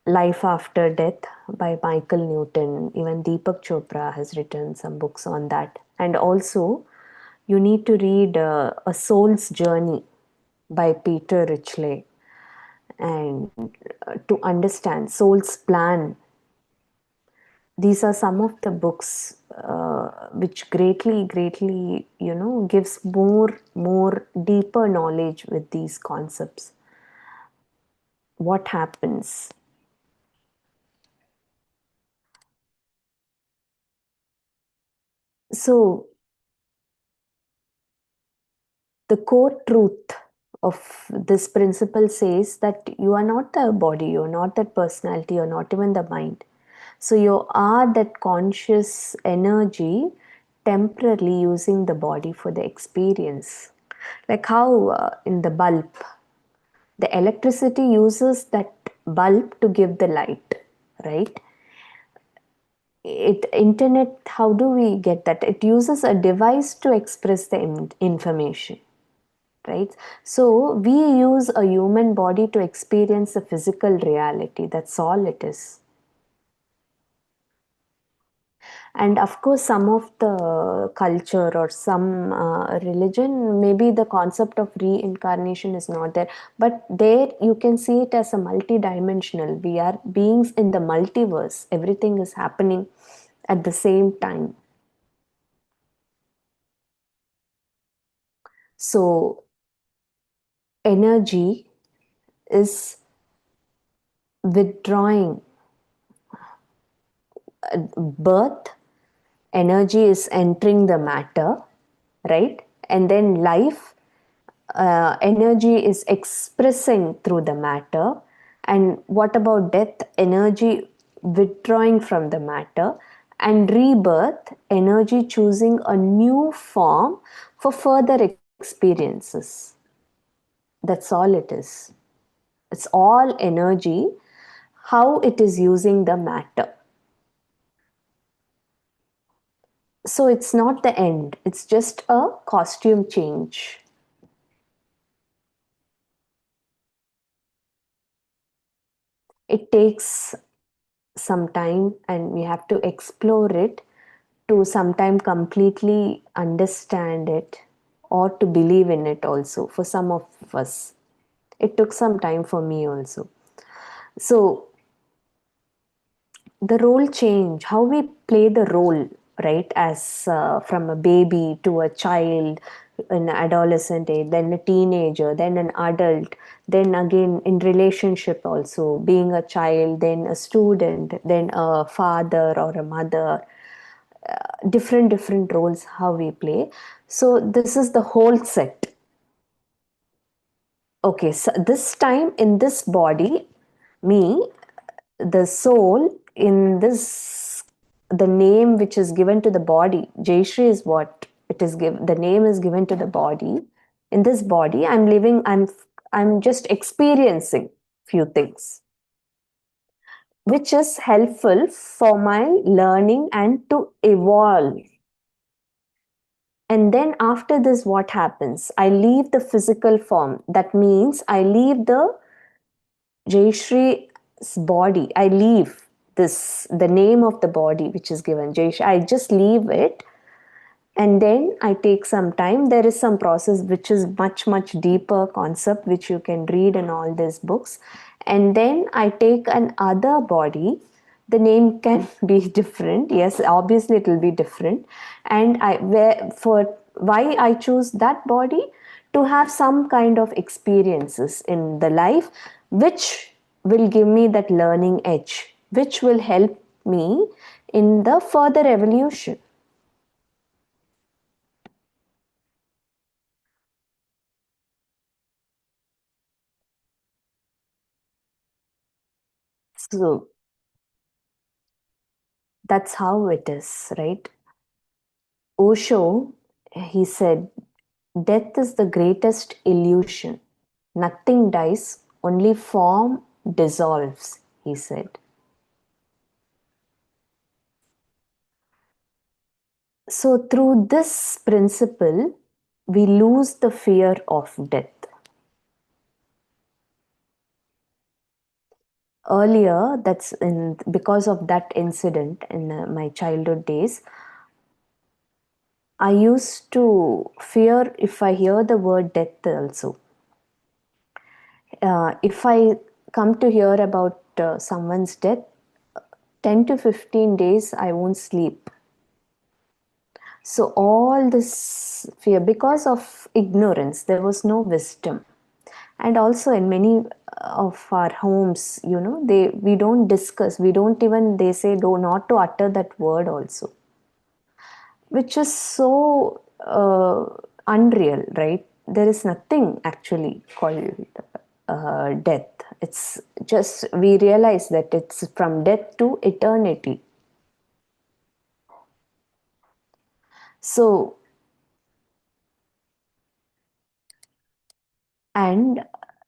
Life After Death by Michael Newton. Even Deepak Chopra has written some books on that. And also, you need to read A Soul's Journey by Peter Richley, and to understand Soul's Plan. These are some of the books which greatly, gives more deeper knowledge with these concepts. What happens? So, the core truth of this principle says that you are not the body, you are not that personality, you are not even the mind. So you are that conscious energy temporarily using the body for the experience. Like how in the bulb, the electricity uses that bulb to give the light, right? Internet, how do we get that? It uses a device to express the information, right? So we use a human body to experience the physical reality. That's all it is. And of course, some of the culture or some religion, maybe the concept of reincarnation is not there. But there you can see it as a multidimensional. We are beings in the multiverse. Everything is happening at the same time. So energy is withdrawing. Birth, energy is entering the matter, right? And then life, energy is expressing through the matter. And what about death? Energy withdrawing from the matter. And rebirth, energy choosing a new form for further experiences. That's all it is. It's all energy, how it is using the matter. So it's not the end, it's just a costume change. It takes some time and we have to explore it to sometime completely understand it or to believe in it also for some of us. It took some time for me also. So the role change, how we play the role, right, as from a baby to a child, an adolescent age, then a teenager, then an adult, then again in relationship also, being a child, then a student, then a father or a mother, different roles how we play. So this is the whole set. Okay, so this time in this body, me, the soul in this, the name which is given to the body, Jaishri is what it is given, the name is given to the body. In this body I'm living, I'm just experiencing few things which is helpful for my learning and to evolve. And then after this, what happens? I leave the physical form. That means I leave the Jayshri's body. I leave this, the name of the body which is given, Jayshri. I just leave it. And then I take some time. There is some process which is much deeper concept which you can read in all these books. And then I take another body. The name can be different. Yes, obviously it will be different. And why I choose that body? To have some kind of experiences in the life which will give me that learning edge, which will help me in the further evolution. So that's how it is, right? Osho, he said, death is the greatest illusion. Nothing dies, only form dissolves, he said. So through this principle, we lose the fear of death. Earlier, because of that incident in my childhood days, I used to fear if I hear the word death also. If I come to hear about someone's death, 10 to 15 days I won't sleep. So all this fear, because of ignorance, there was no wisdom. And also in many of our homes, we don't discuss, they say do not to utter that word also, which is so unreal, right? There is nothing actually called death. It's just, we realize that it's from death to eternity. So, and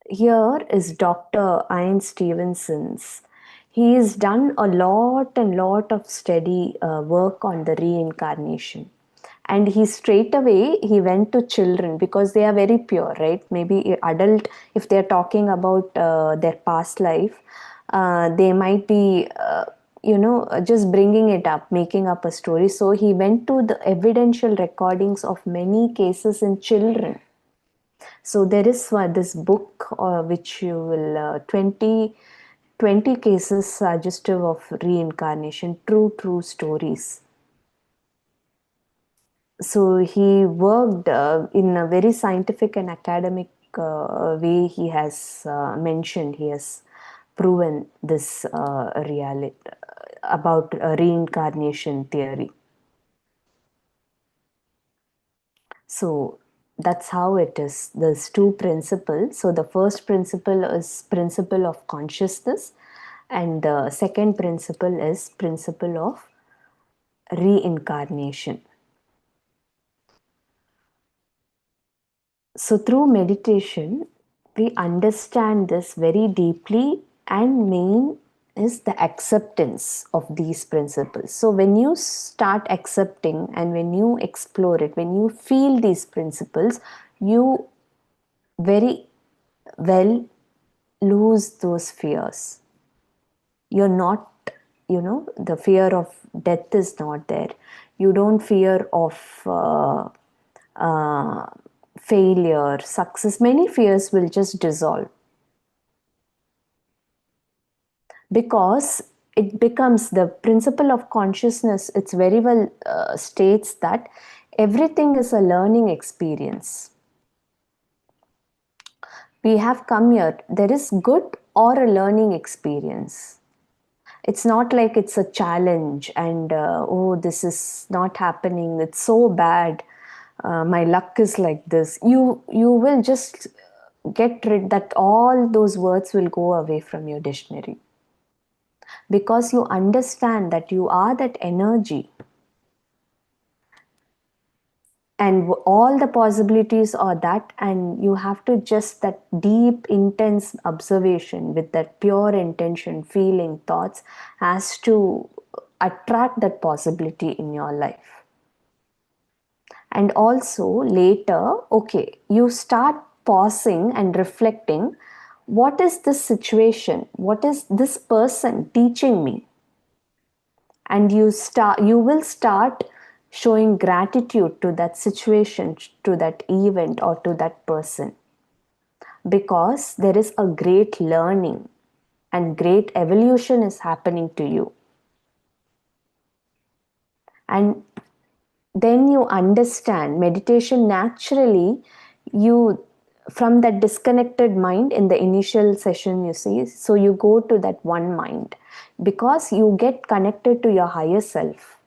here is Dr. Ian Stevenson's. He has done a lot of steady work on the reincarnation. And he straight away, he went to children because they are very pure, right? Maybe adult, if they're talking about their past life, they might be, just bringing it up, making up a story. So he went to the evidential recordings of many cases in children. So there is this book which you will, 20 cases suggestive of reincarnation, true stories. So he worked in a very scientific and academic way. He has mentioned, he has proven this reality about reincarnation theory. So that's how it is. There's two principles. So the first principle is principle of consciousness, and the second principle is principle of reincarnation. So through meditation, we understand this very deeply, and main is the acceptance of these principles. So when you start accepting and when you explore it, when you feel these principles, you very well lose those fears. You're not the fear of death is not there. You don't fear of failure, success. Many fears will just dissolve, because it becomes the principle of consciousness. It's very well states that everything is a learning experience. We have come here, there is good or a learning experience. It's not like it's a challenge and oh, this is not happening, it's so bad, my luck is like this. You will just get rid, that all those words will go away from your dictionary, because you understand that you are that energy, and all the possibilities are that, and you have to just that deep intense observation with that pure intention, feeling, thoughts, has to attract that possibility in your life. And also later, okay, you start pausing and reflecting, what is this situation, what is this person teaching me? And you will start showing gratitude to that situation, to that event, or to that person, because there is a great learning and great evolution is happening to you. And then you understand meditation naturally. You, from that disconnected mind in the initial session, you see, so you go to that one mind, because you get connected to your higher self.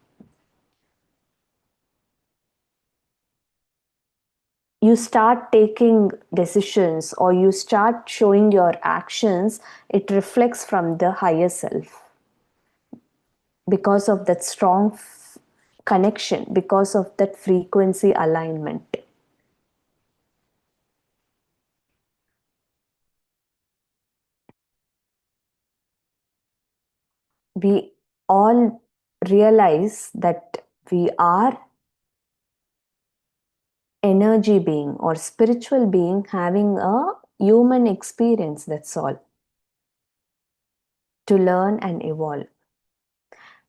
You start taking decisions, or you start showing your actions, it reflects from the higher self, because of that strong connection, because of that frequency alignment. We all realize that we are energy being or spiritual being having a human experience, that's all, to learn and evolve.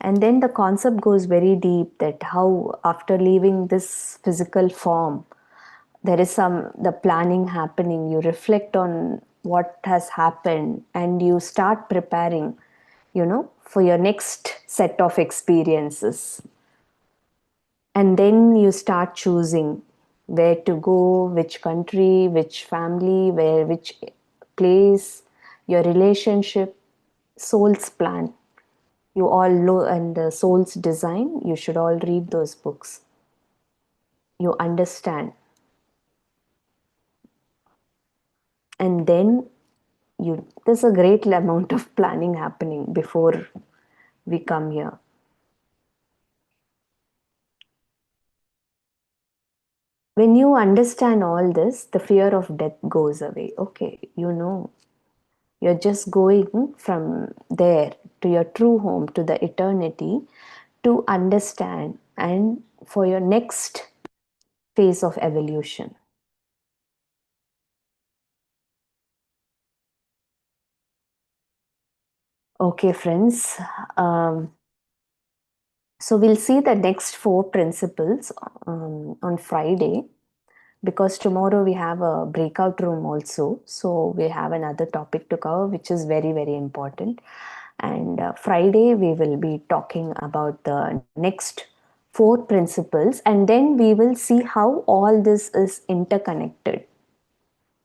And then the concept goes very deep, that how after leaving this physical form, there is the planning happening. You reflect on what has happened and you start preparing, for your next set of experiences. And then you start choosing where to go, which country, which family, which place, your relationship, soul's plan. You all know, and the soul's design, you should all read those books. You understand. And then there's a great amount of planning happening before we come here. When you understand all this, the fear of death goes away. Okay, you're just going from there to your true home, to the eternity, to understand and for your next phase of evolution. Okay, friends. So we'll see the next 4 principles on Friday, because tomorrow we have a breakout room also. So we have another topic to cover, which is very, very important. And Friday we will be talking about the next 4 principles, and then we will see how all this is interconnected.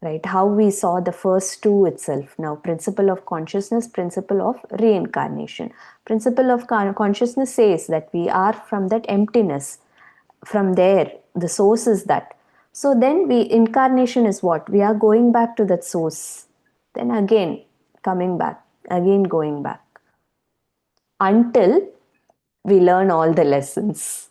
Right, how we saw the first 2 itself. Now, principle of consciousness, principle of reincarnation. Principle of consciousness says that we are from that emptiness. From there, the source is that. So then incarnation is what? We are going back to that source. Then again, coming back, again going back. Until we learn all the lessons.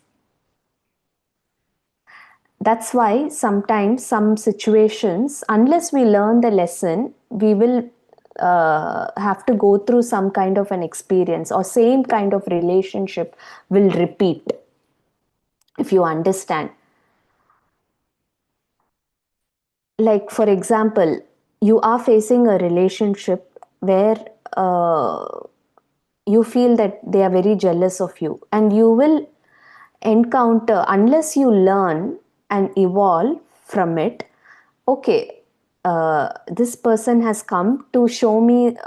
That's why sometimes some situations, unless we learn the lesson, we will have to go through some kind of an experience, or same kind of relationship will repeat. If you understand. Like, for example, you are facing a relationship where you feel that they are very jealous of you, and you will encounter, unless you learn and evolve from it, okay, this person has come to show me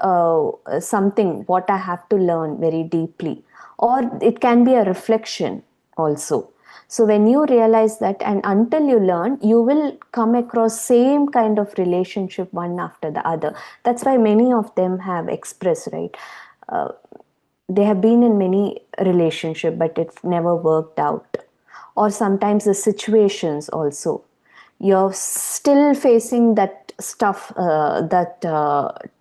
something what I have to learn very deeply, or it can be a reflection also. So when you realize that, and until you learn, you will come across same kind of relationship one after the other. That's why many of them have expressed, right, they have been in many relationship but it's never worked out. Or sometimes the situations also, you're still facing that stuff, that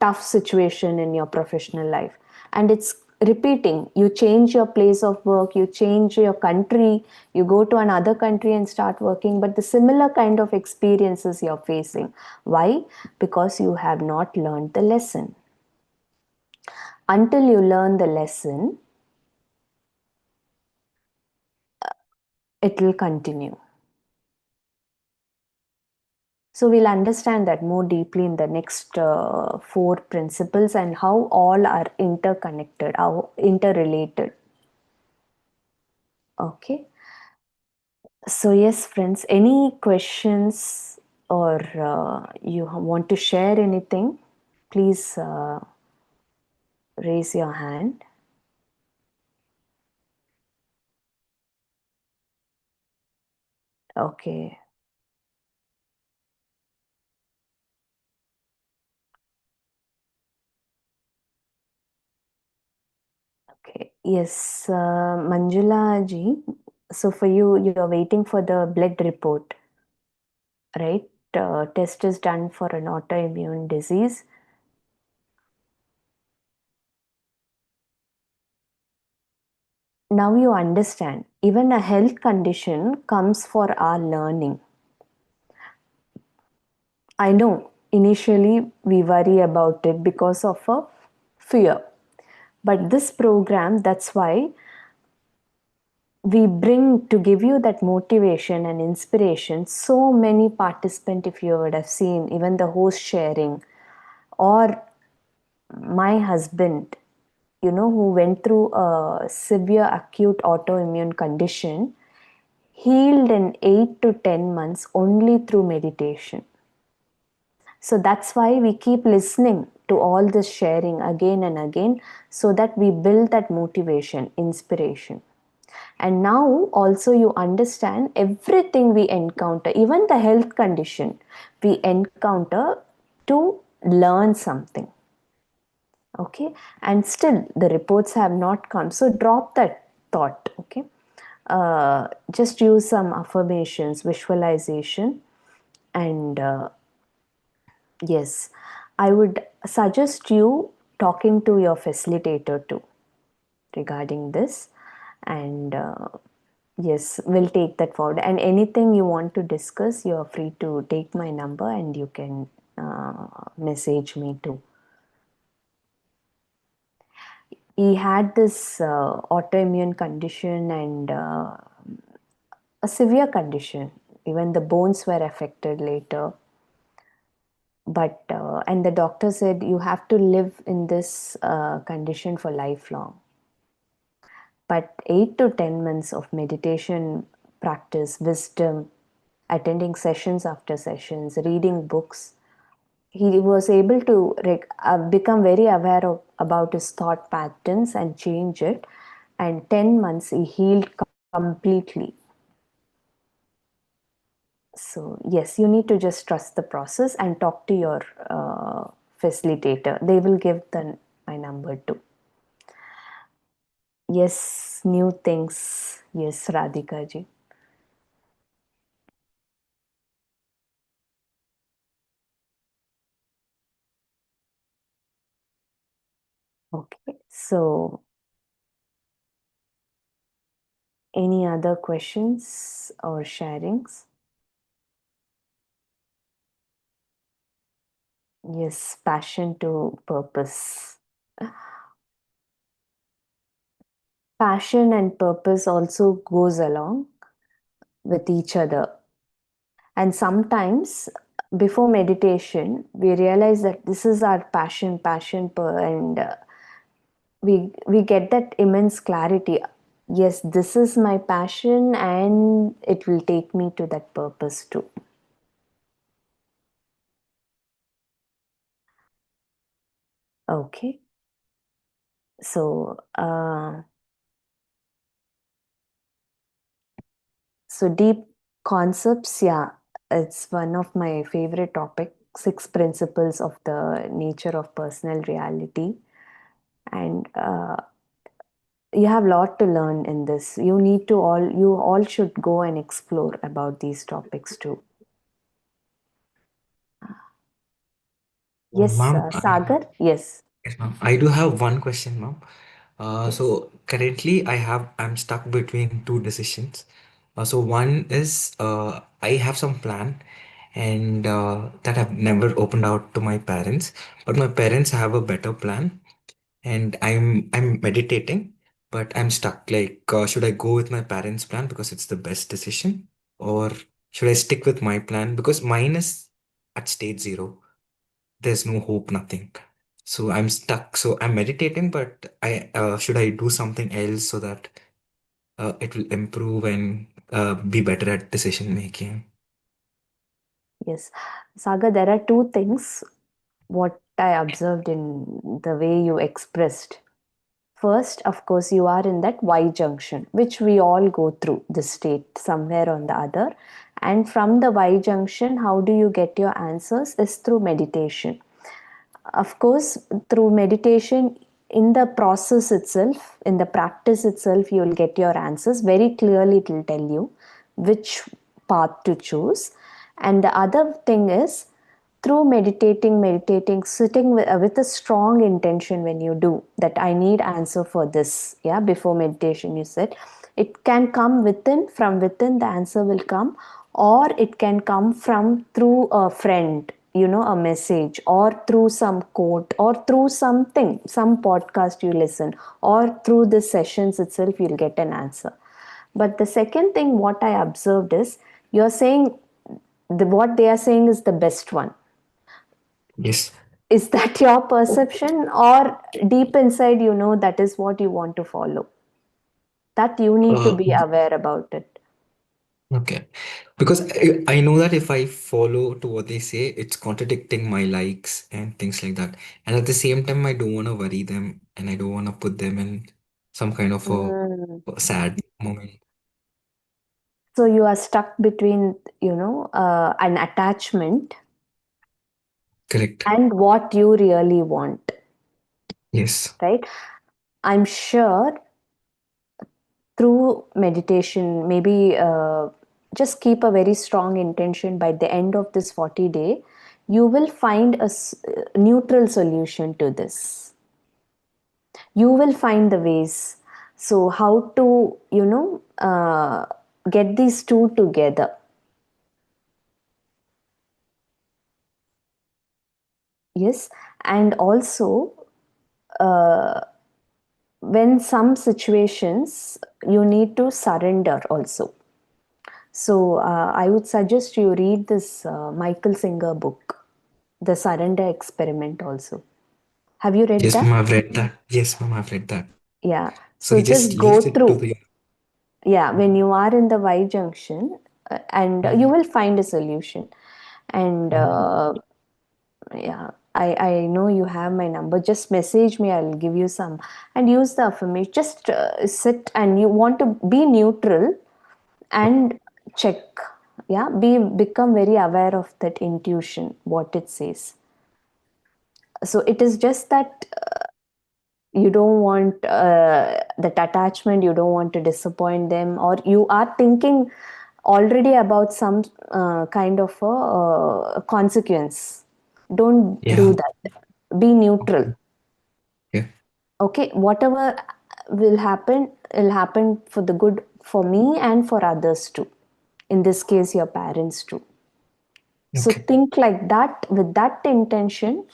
tough situation in your professional life, and it's repeating. You change your place of work, you change your country, you go to another country and start working, but the similar kind of experiences you're facing. Why? Because you have not learned the lesson. Until you learn the lesson, it will continue. So we'll understand that more deeply in the next 4 principles, and how all are interconnected, how interrelated. Okay. So yes, friends, any questions, or you want to share anything, please raise your hand. Okay. Okay. Yes, Manjula ji. So for you, you are waiting for the blood report, right? Test is done for an autoimmune disease. Now you understand, even a health condition comes for our learning. I know initially we worry about it because of a fear. But this program, that's why we bring to give you that motivation and inspiration. So many participants, if you would have seen, even the host sharing, or my husband, who went through a severe acute autoimmune condition, healed in 8 to 10 months only through meditation. So that's why we keep listening to all this sharing again and again, so that we build that motivation, inspiration. And now also you understand everything we encounter, even the health condition we encounter, to learn something. Okay, and still the reports have not come, so drop that thought. Okay, just use some affirmations, visualization, and yes, I would suggest you talking to your facilitator too regarding this, and yes, we'll take that forward. And anything you want to discuss, you're free to take my number and you can message me too. He had this autoimmune condition, and a severe condition. Even the bones were affected later. But and the doctor said you have to live in this condition for lifelong. But 8 to 10 months of meditation practice, wisdom, attending sessions after sessions, reading books, he was able to become very aware about his thought patterns and change it. And 10 months he healed completely. So yes, you need to just trust the process and talk to your facilitator. They will give my number too. Yes, new things. Yes, Radhika ji. Okay, so any other questions or sharings? Yes, passion to purpose. Passion and purpose also goes along with each other. And sometimes before meditation, we realize that this is our passion, and we get that immense clarity. Yes, this is my passion and it will take me to that purpose too. Okay. So deep concepts, yeah, it's one of my favorite topic. 6 principles of the nature of personal reality, and you have a lot to learn in this. You all should go and explore about these topics too. Yes, Ma'am, Sagar. Yes. yes, ma'am. I do have one question, ma'am. Yes. So currently I'm stuck between two decisions. So one is I have some plan and that I've never opened out to my parents, but my parents have a better plan and I'm meditating, but I'm stuck. Like, should I go with my parents' plan because it's the best decision, or should I stick with my plan because mine is at stage zero? There's no hope, nothing. So I'm stuck. So I'm meditating, but I should I do something else so that it will improve and be better at decision making? Yes. Saga, there are two things what I observed in the way you expressed. First, of course, you are in that Y junction, which we all go through this state somewhere on the other. And from the Y junction, how do you get your answers? Is through meditation. Of course, through meditation, in the process itself, in the practice itself, you will get your answers. Very clearly, it will tell you which path to choose. And the other thing is, through meditating, sitting with a strong intention when you do that, I need answer for this. Yeah, before meditation, you said it can come within, from within, the answer will come, or it can come from through a friend, a message, or through some quote, or through something, some podcast you listen, or through the sessions itself, you'll get an answer. But the second thing, what I observed is, you're saying what they are saying is the best one. Yes. Is that your perception, or deep inside that is what you want to follow? That you need to Uh, be aware about it. okay. Because I know that if I follow to what they say, it's contradicting my likes and things like that. And at the same time, I don't want to worry them and I don't want to put them in some kind of Mm. a sad moment. So you are stuck between an attachment Correct. and what you really want, Yes. right? I'm sure through meditation, maybe just keep a very strong intention. By the end of this 40-day, you will find a neutral solution to this. You will find the ways. So how to get these two together. Yes. And also, when some situations you need to surrender also. So I would suggest you read this Michael Singer book, The Surrender Experiment also. Have you read Yes, that? ma'am, I've read that. Yes, ma'am, I've read that. Yeah. So So he just just go leaves it to through. the. Yeah, when you are in the Y junction, and you Mhm. will find a solution. And Mhm. yeah, I know you have my number. Just message me. I'll give you some, and use the affirmation. Just sit, and you want to be neutral and check. Yeah, become very aware of that intuition, what it says. So it is just that you don't want that attachment, you don't want to disappoint them, or you are thinking already about some kind of a consequence. Don't do Yeah. that. Be neutral. Okay. Yeah. Okay, whatever will happen for the good, for me and for others too, in this case your parents too. So Okay. think like that, with that intention,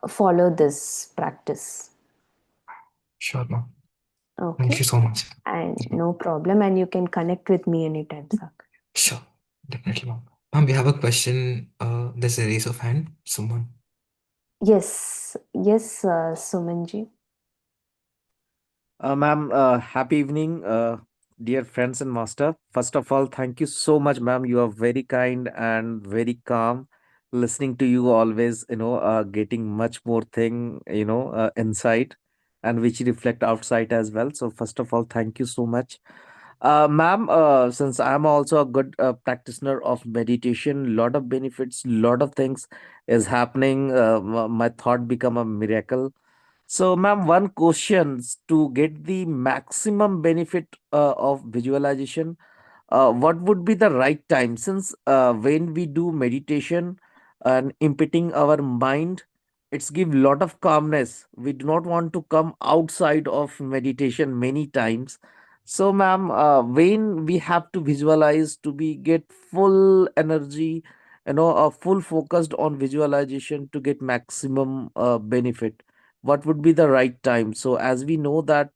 follow this practice. Sure, ma'am. Thank Okay. you so much. And no problem, and you can connect with me anytime, Sak. Sure. Definitely, ma'am. Ma'am, we have a question. There's a raise of hand. Someone. Yes, yes, Sumanji. Ma'am, happy evening, dear friends and master. First of all, thank you so much, ma'am. You are very kind and very calm. Listening to you always, getting much more thing, inside and which reflect outside as well. So first of all, thank you so much. Ma'am, since I'm also a good practitioner of meditation, lot of benefits, lot of things is happening. My thought become a miracle. So, ma'am, one question to get the maximum benefit of visualization, what would be the right time? Since when we do meditation and impeding our mind, it's give lot of calmness. We do not want to come outside of meditation many times. So, ma'am, when we have to visualize to be get full energy, full focused on visualization to get maximum benefit, what would be the right time? So as we know that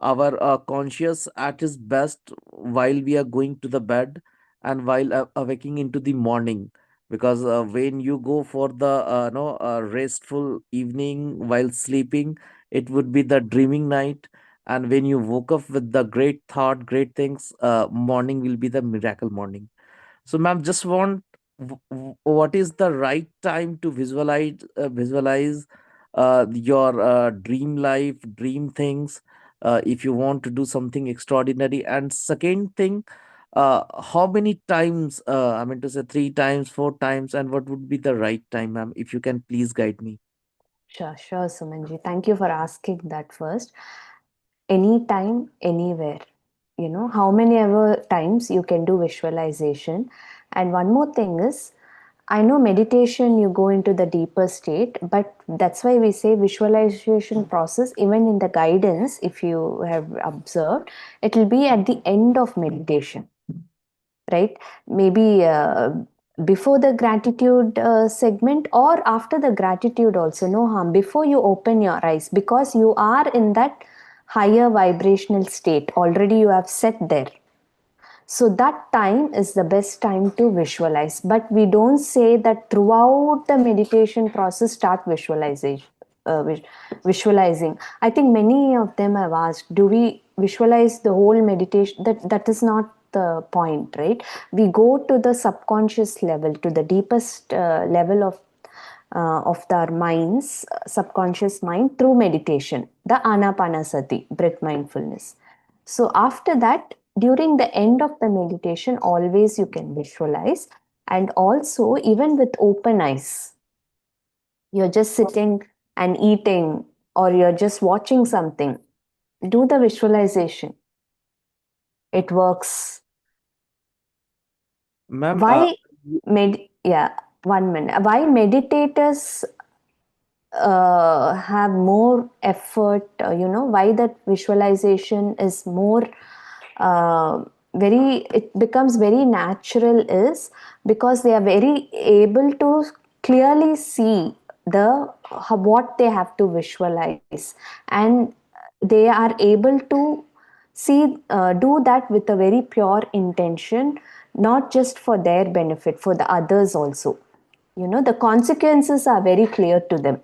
our conscious at its best while we are going to the bed and while awaking into the morning, because when you go for the restful evening while sleeping, it would be the dreaming night, and when you woke up with the great thought, great things, morning will be the miracle morning. So, ma'am, just want what is the right time to visualize your dream life, dream things, if you want to do something extraordinary. And second thing, how many times? I mean to say 3 times, 4 times, and what would be the right time, ma'am? If you can please guide me. Sure, Sumanji. Thank you for asking that first. Anytime, anywhere. How many ever times you can do visualization. And one more thing is, I know meditation, you go into the deeper state, but that's why we say visualization process, even in the guidance, if you have observed, it will be at the end of meditation, right? Maybe before the gratitude segment or after the gratitude also, no harm. Before you open your eyes, because you are in that higher vibrational state, already you have set there. So that time is the best time to visualize. But we don't say that throughout the meditation process start visualization. Visualizing. I think many of them have asked, do we visualize the whole meditation? That is not the point, right? We go to the subconscious level, to the deepest level of our minds, subconscious mind, through meditation, the anapanasati, breath mindfulness. So after that, during the end of the meditation, always you can visualize, and also even with open eyes. You're just sitting and eating, or you're just watching something. Do the visualization. It works. Ma'am, Why yeah, 1 minute. Why meditators have more effort, why that visualization is more it becomes very natural is because they are very able to clearly see what they have to visualize, and they are able to see do that with a very pure intention, not just for their benefit, for the others also. The consequences are very clear to them,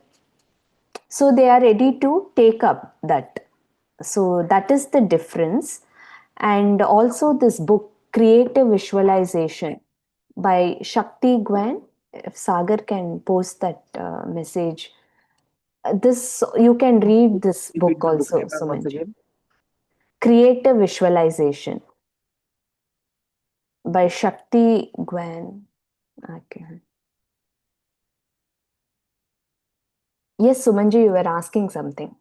so they are ready to take up that. So that is the difference. And also this book, Creative Visualization by Shakti Gwen, if Sagar can post that message. This you can read this repeat book the book also, name, ma'am, once Sumanji. again. Creative Visualization by Shakti Gwen. Okay. Yes, Sumanji, you were asking something.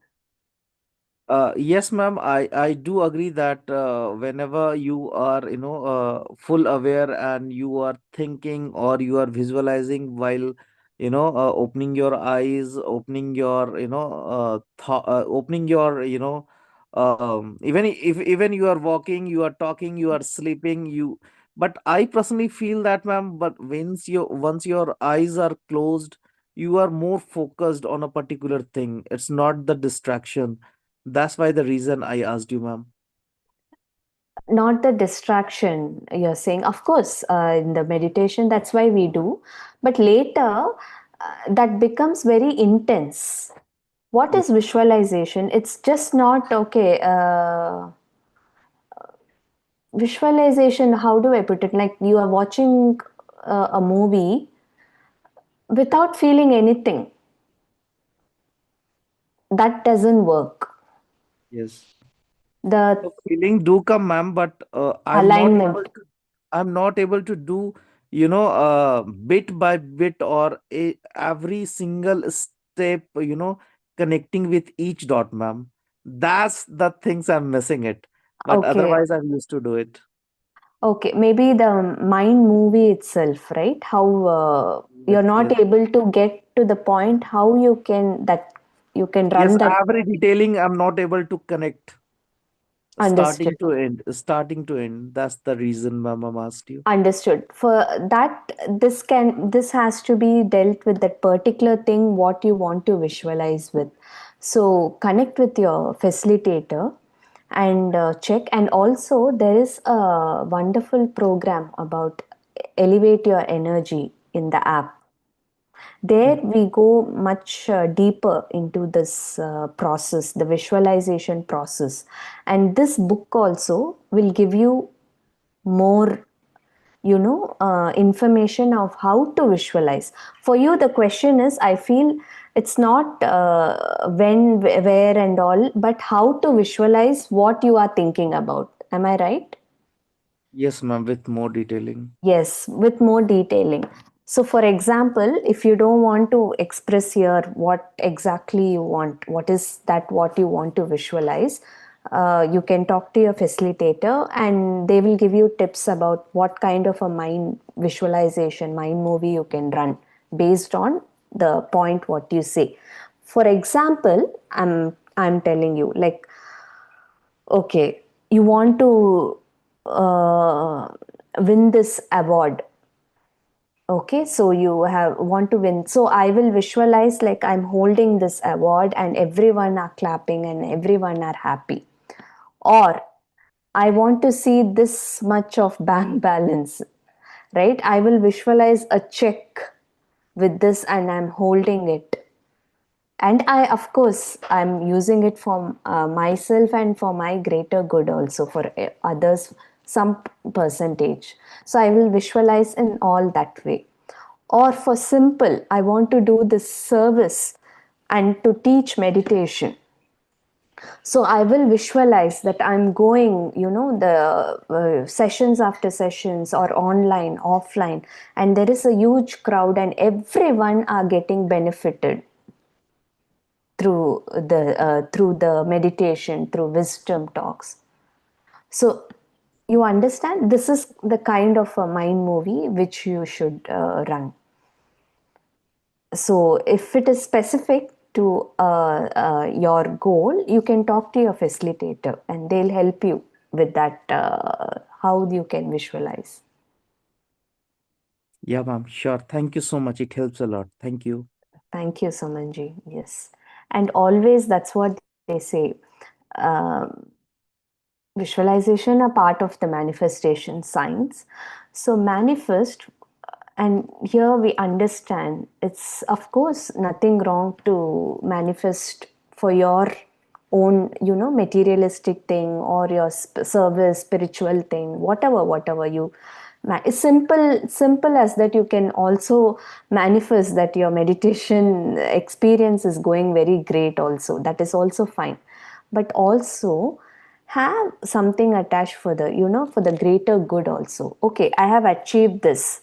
Yes, ma'am. I do agree that whenever you are, full aware and you are thinking or you are visualizing while, opening your eyes, opening your, opening your, even you are walking, you are talking, you are sleeping, you. But I personally feel that, ma'am. But once your eyes are closed, you are more focused on a particular thing. It's not the distraction. That's why the reason I asked you, ma'am. Not the distraction you're saying. Of course, in the meditation, that's why we do. But later, that becomes very intense. What is visualization? It's just not okay. Visualization, how do I put it? Like you are watching a movie without feeling anything. That doesn't work. Yes. The The feeling do come, ma'am, but alignment. I'm not able to do, bit by bit or every single step, connecting with each dot, ma'am. That's the things I'm missing it. But Okay. otherwise, I'm used to do it. Okay, maybe the mind movie itself, right? How Yes, you're not yes. able to get to the point how you can Yes, run that. every detailing I'm not able to connect Understood. starting to end. That's the reason, ma'am, I'm asked you. Understood. For that, this has to be dealt with that particular thing what you want to visualize with. So connect with your facilitator and check. And also there is a wonderful program about elevate your energy in the app. There we go much deeper into this process, the visualization process. And this book also will give you more information of how to visualize. For you the question is, I feel it's not when, where and all, but how to visualize what you are thinking about. Am I right? Yes, ma'am, with more detailing. Yes, with more detailing. So, for example, if you don't want to express here what exactly you want, what is that what you want to visualize, you can talk to your facilitator and they will give you tips about what kind of a mind visualization, mind movie you can run based on the point what you say. For example, I'm telling you, like, okay, you want to win this award. Okay, so you have want to win. So I will visualize like I'm holding this award and everyone are clapping and everyone are happy. Or I want to see this much of bank balance, right? I will visualize a check with this and I'm holding it. And I, of course, I'm using it for myself and for my greater good also, for others, some percentage. So I will visualize in all that way. Or for simple, I want to do this service and to teach meditation. So I will visualize that I'm going, the sessions after sessions or online, offline, and there is a huge crowd and everyone are getting benefited through the meditation, through wisdom talks. So you understand, this is the kind of a mind movie which you should run. So if it is specific to your goal, you can talk to your facilitator and they'll help you with that, how you can visualize. Yeah, ma'am. Sure. Thank you so much. It helps a lot. Thank you. Thank you, Samanji. Yes. And always that's what they say. Visualization are part of the manifestation science. So manifest, and here we understand it's of course nothing wrong to manifest for your own materialistic thing or your service spiritual thing, whatever you it's simple as that. You can also manifest that your meditation experience is going very great also, that is also fine. But also have something attached for the for the greater good also. Okay, I have achieved this.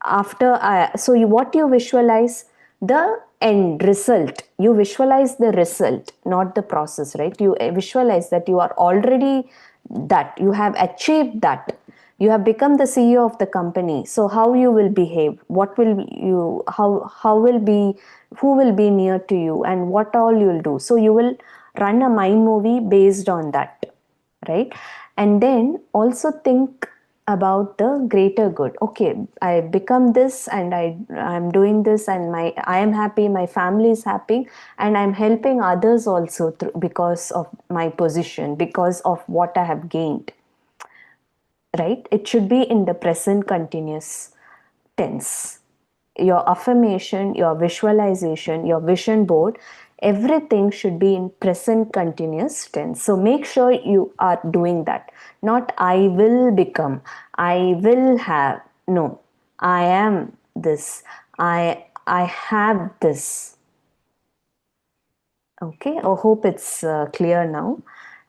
What you visualize, the end result, you visualize the result, not the process, right? You visualize that you are already, that you have achieved, that you have become the CEO of the company. So how you will behave, what will you, how will be, who will be near to you, and what all you will do. So you will run a mind movie based on that, right? And then also think about the greater good. Okay, I become this and I'm doing this and I am happy, my family is happy, and I'm helping others also because of my position, because of what I have gained, right? It should be in the present continuous tense. Your affirmation, your visualization, your vision board, everything should be in present continuous tense. So make sure you are doing that. Not I will become, I will have. No, I am this. I have this. Okay, I hope it's clear now.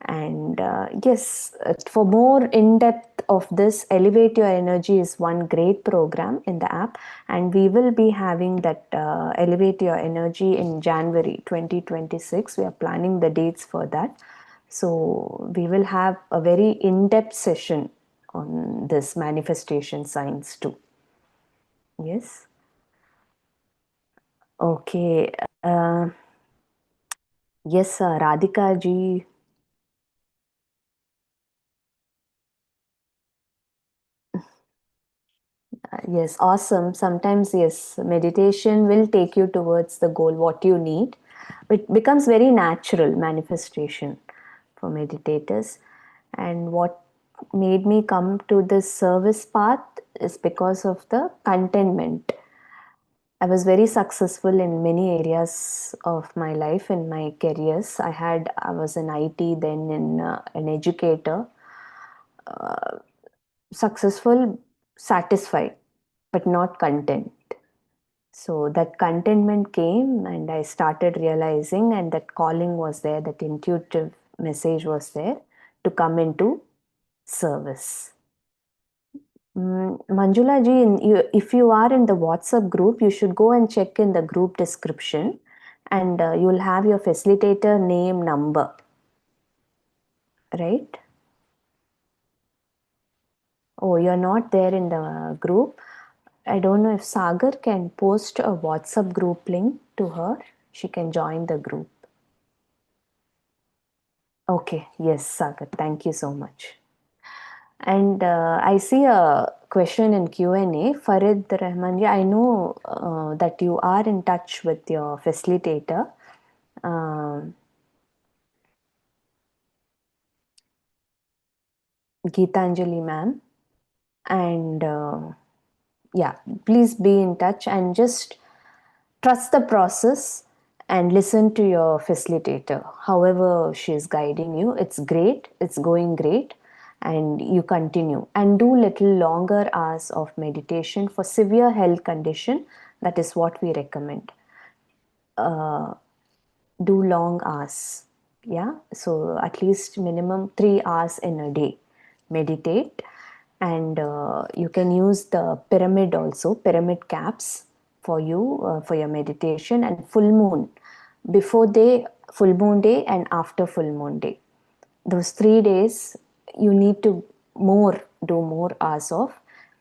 And yes, for more in-depth of this, Elevate Your Energy is one great program in the app, and we will be having that Elevate Your Energy in January 2026. We are planning the dates for that. So we will have a very in-depth session on this manifestation science too. Yes. Okay. Yes, Radhika ji. Yes, awesome. Sometimes, yes, meditation will take you towards the goal, what you need. It becomes very natural manifestation for meditators. And what made me come to this service path is because of the contentment. I was very successful in many areas of my life, in my careers. I was in IT, then in an educator, successful, satisfied, but not content. So that contentment came, and I started realizing, and that calling was there, that intuitive message was there to come into service. Manjula ji, if you are in the WhatsApp group, you should go and check in the group description, and you'll have your facilitator name, number, right? Oh, you're not there in the group. I don't know if Sagar can post a WhatsApp group link to her. She can join the group. Okay, yes, Sagar, thank you so much. And I see a question in Q&A. Farid Rahman, I know that you are in touch with your facilitator. Geetanjali ma'am. And yeah, please be in touch and just trust the process and listen to your facilitator. However she is guiding you, it's great, it's going great, and you continue. And do little longer hours of meditation for severe health condition. That is what we recommend. Do long hours. Yeah, so at least minimum 3 hours in a day. Meditate, and you can use the pyramid also, pyramid caps for you for your meditation, and full moon, before day, full moon day, and after full moon day. Those 3 days you need to do more hours of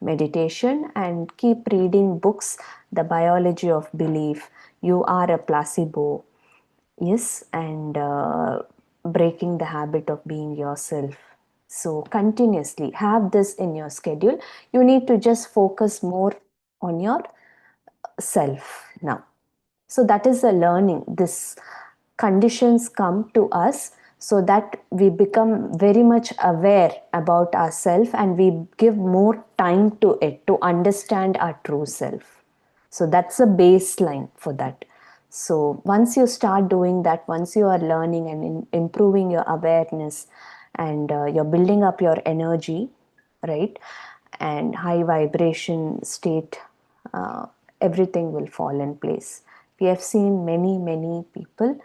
meditation, and keep reading books. The Biology of Belief, You Are a Placebo. Yes, and breaking the habit of being yourself. So continuously have this in your schedule. You need to just focus more on your self now. So that is a learning. This conditions come to us so that we become very much aware about ourselves, and we give more time to it to understand our true self. So that's a baseline for that. So once you start doing that, once you are learning and improving your awareness, and you're building up your energy, right, and high vibration state, everything will fall in place. We have seen many people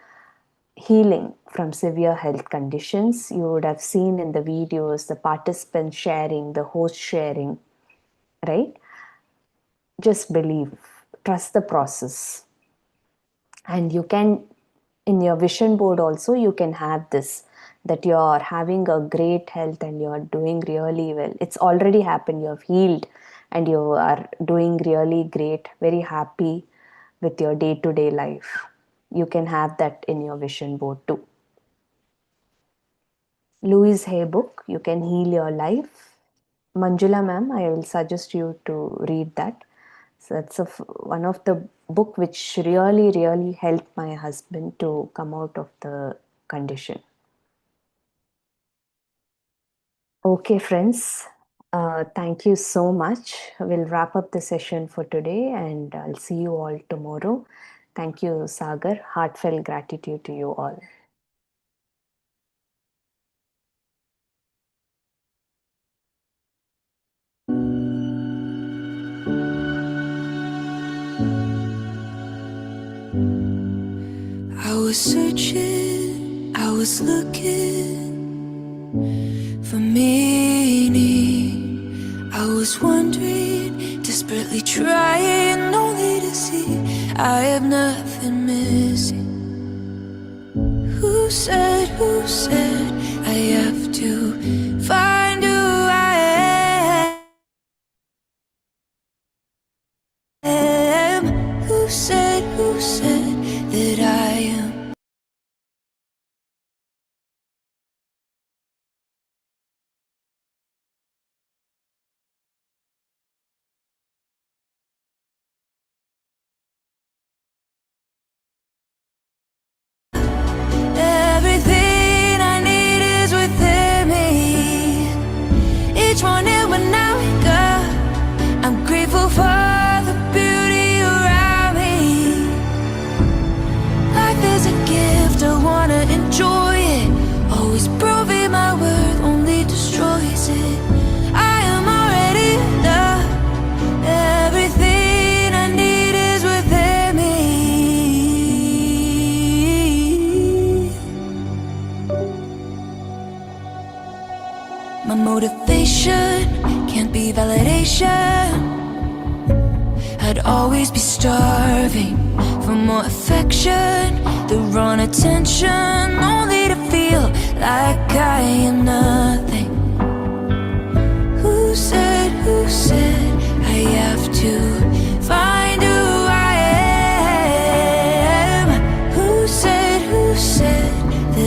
healing from severe health conditions. You would have seen in the videos the participants sharing, the host sharing, right? Just believe, trust the process. And you can, in your vision board also, you can have this, that you're having a great health and you're doing really well. It's already happened. You have healed and you are doing really great, very happy with your day-to-day life. You can have that in your vision board too. Louise Hay book, You Can Heal Your Life. Manjula ma'am, I will suggest you to read that. So that's one of the book which really helped my husband to come out of the condition. Okay, friends. Thank you so much. We'll wrap up the session for today, and I'll see you all tomorrow. Thank you, Sagar. Heartfelt gratitude to you all. I was searching, I was looking for meaning. I was wondering, desperately trying only to see I have nothing missing. Who said I have to find who I am? Who said that I am? Everything I need is within me. Each morning when I wake up, I'm grateful for the beauty around me. Life is a gift, I wanna enjoy it. Always proving my worth only destroys it. I am already enough. Everything I need is within me. My motivation can't be validation. I'd always be starving for more affection, the wrong attention, only to feel like I am not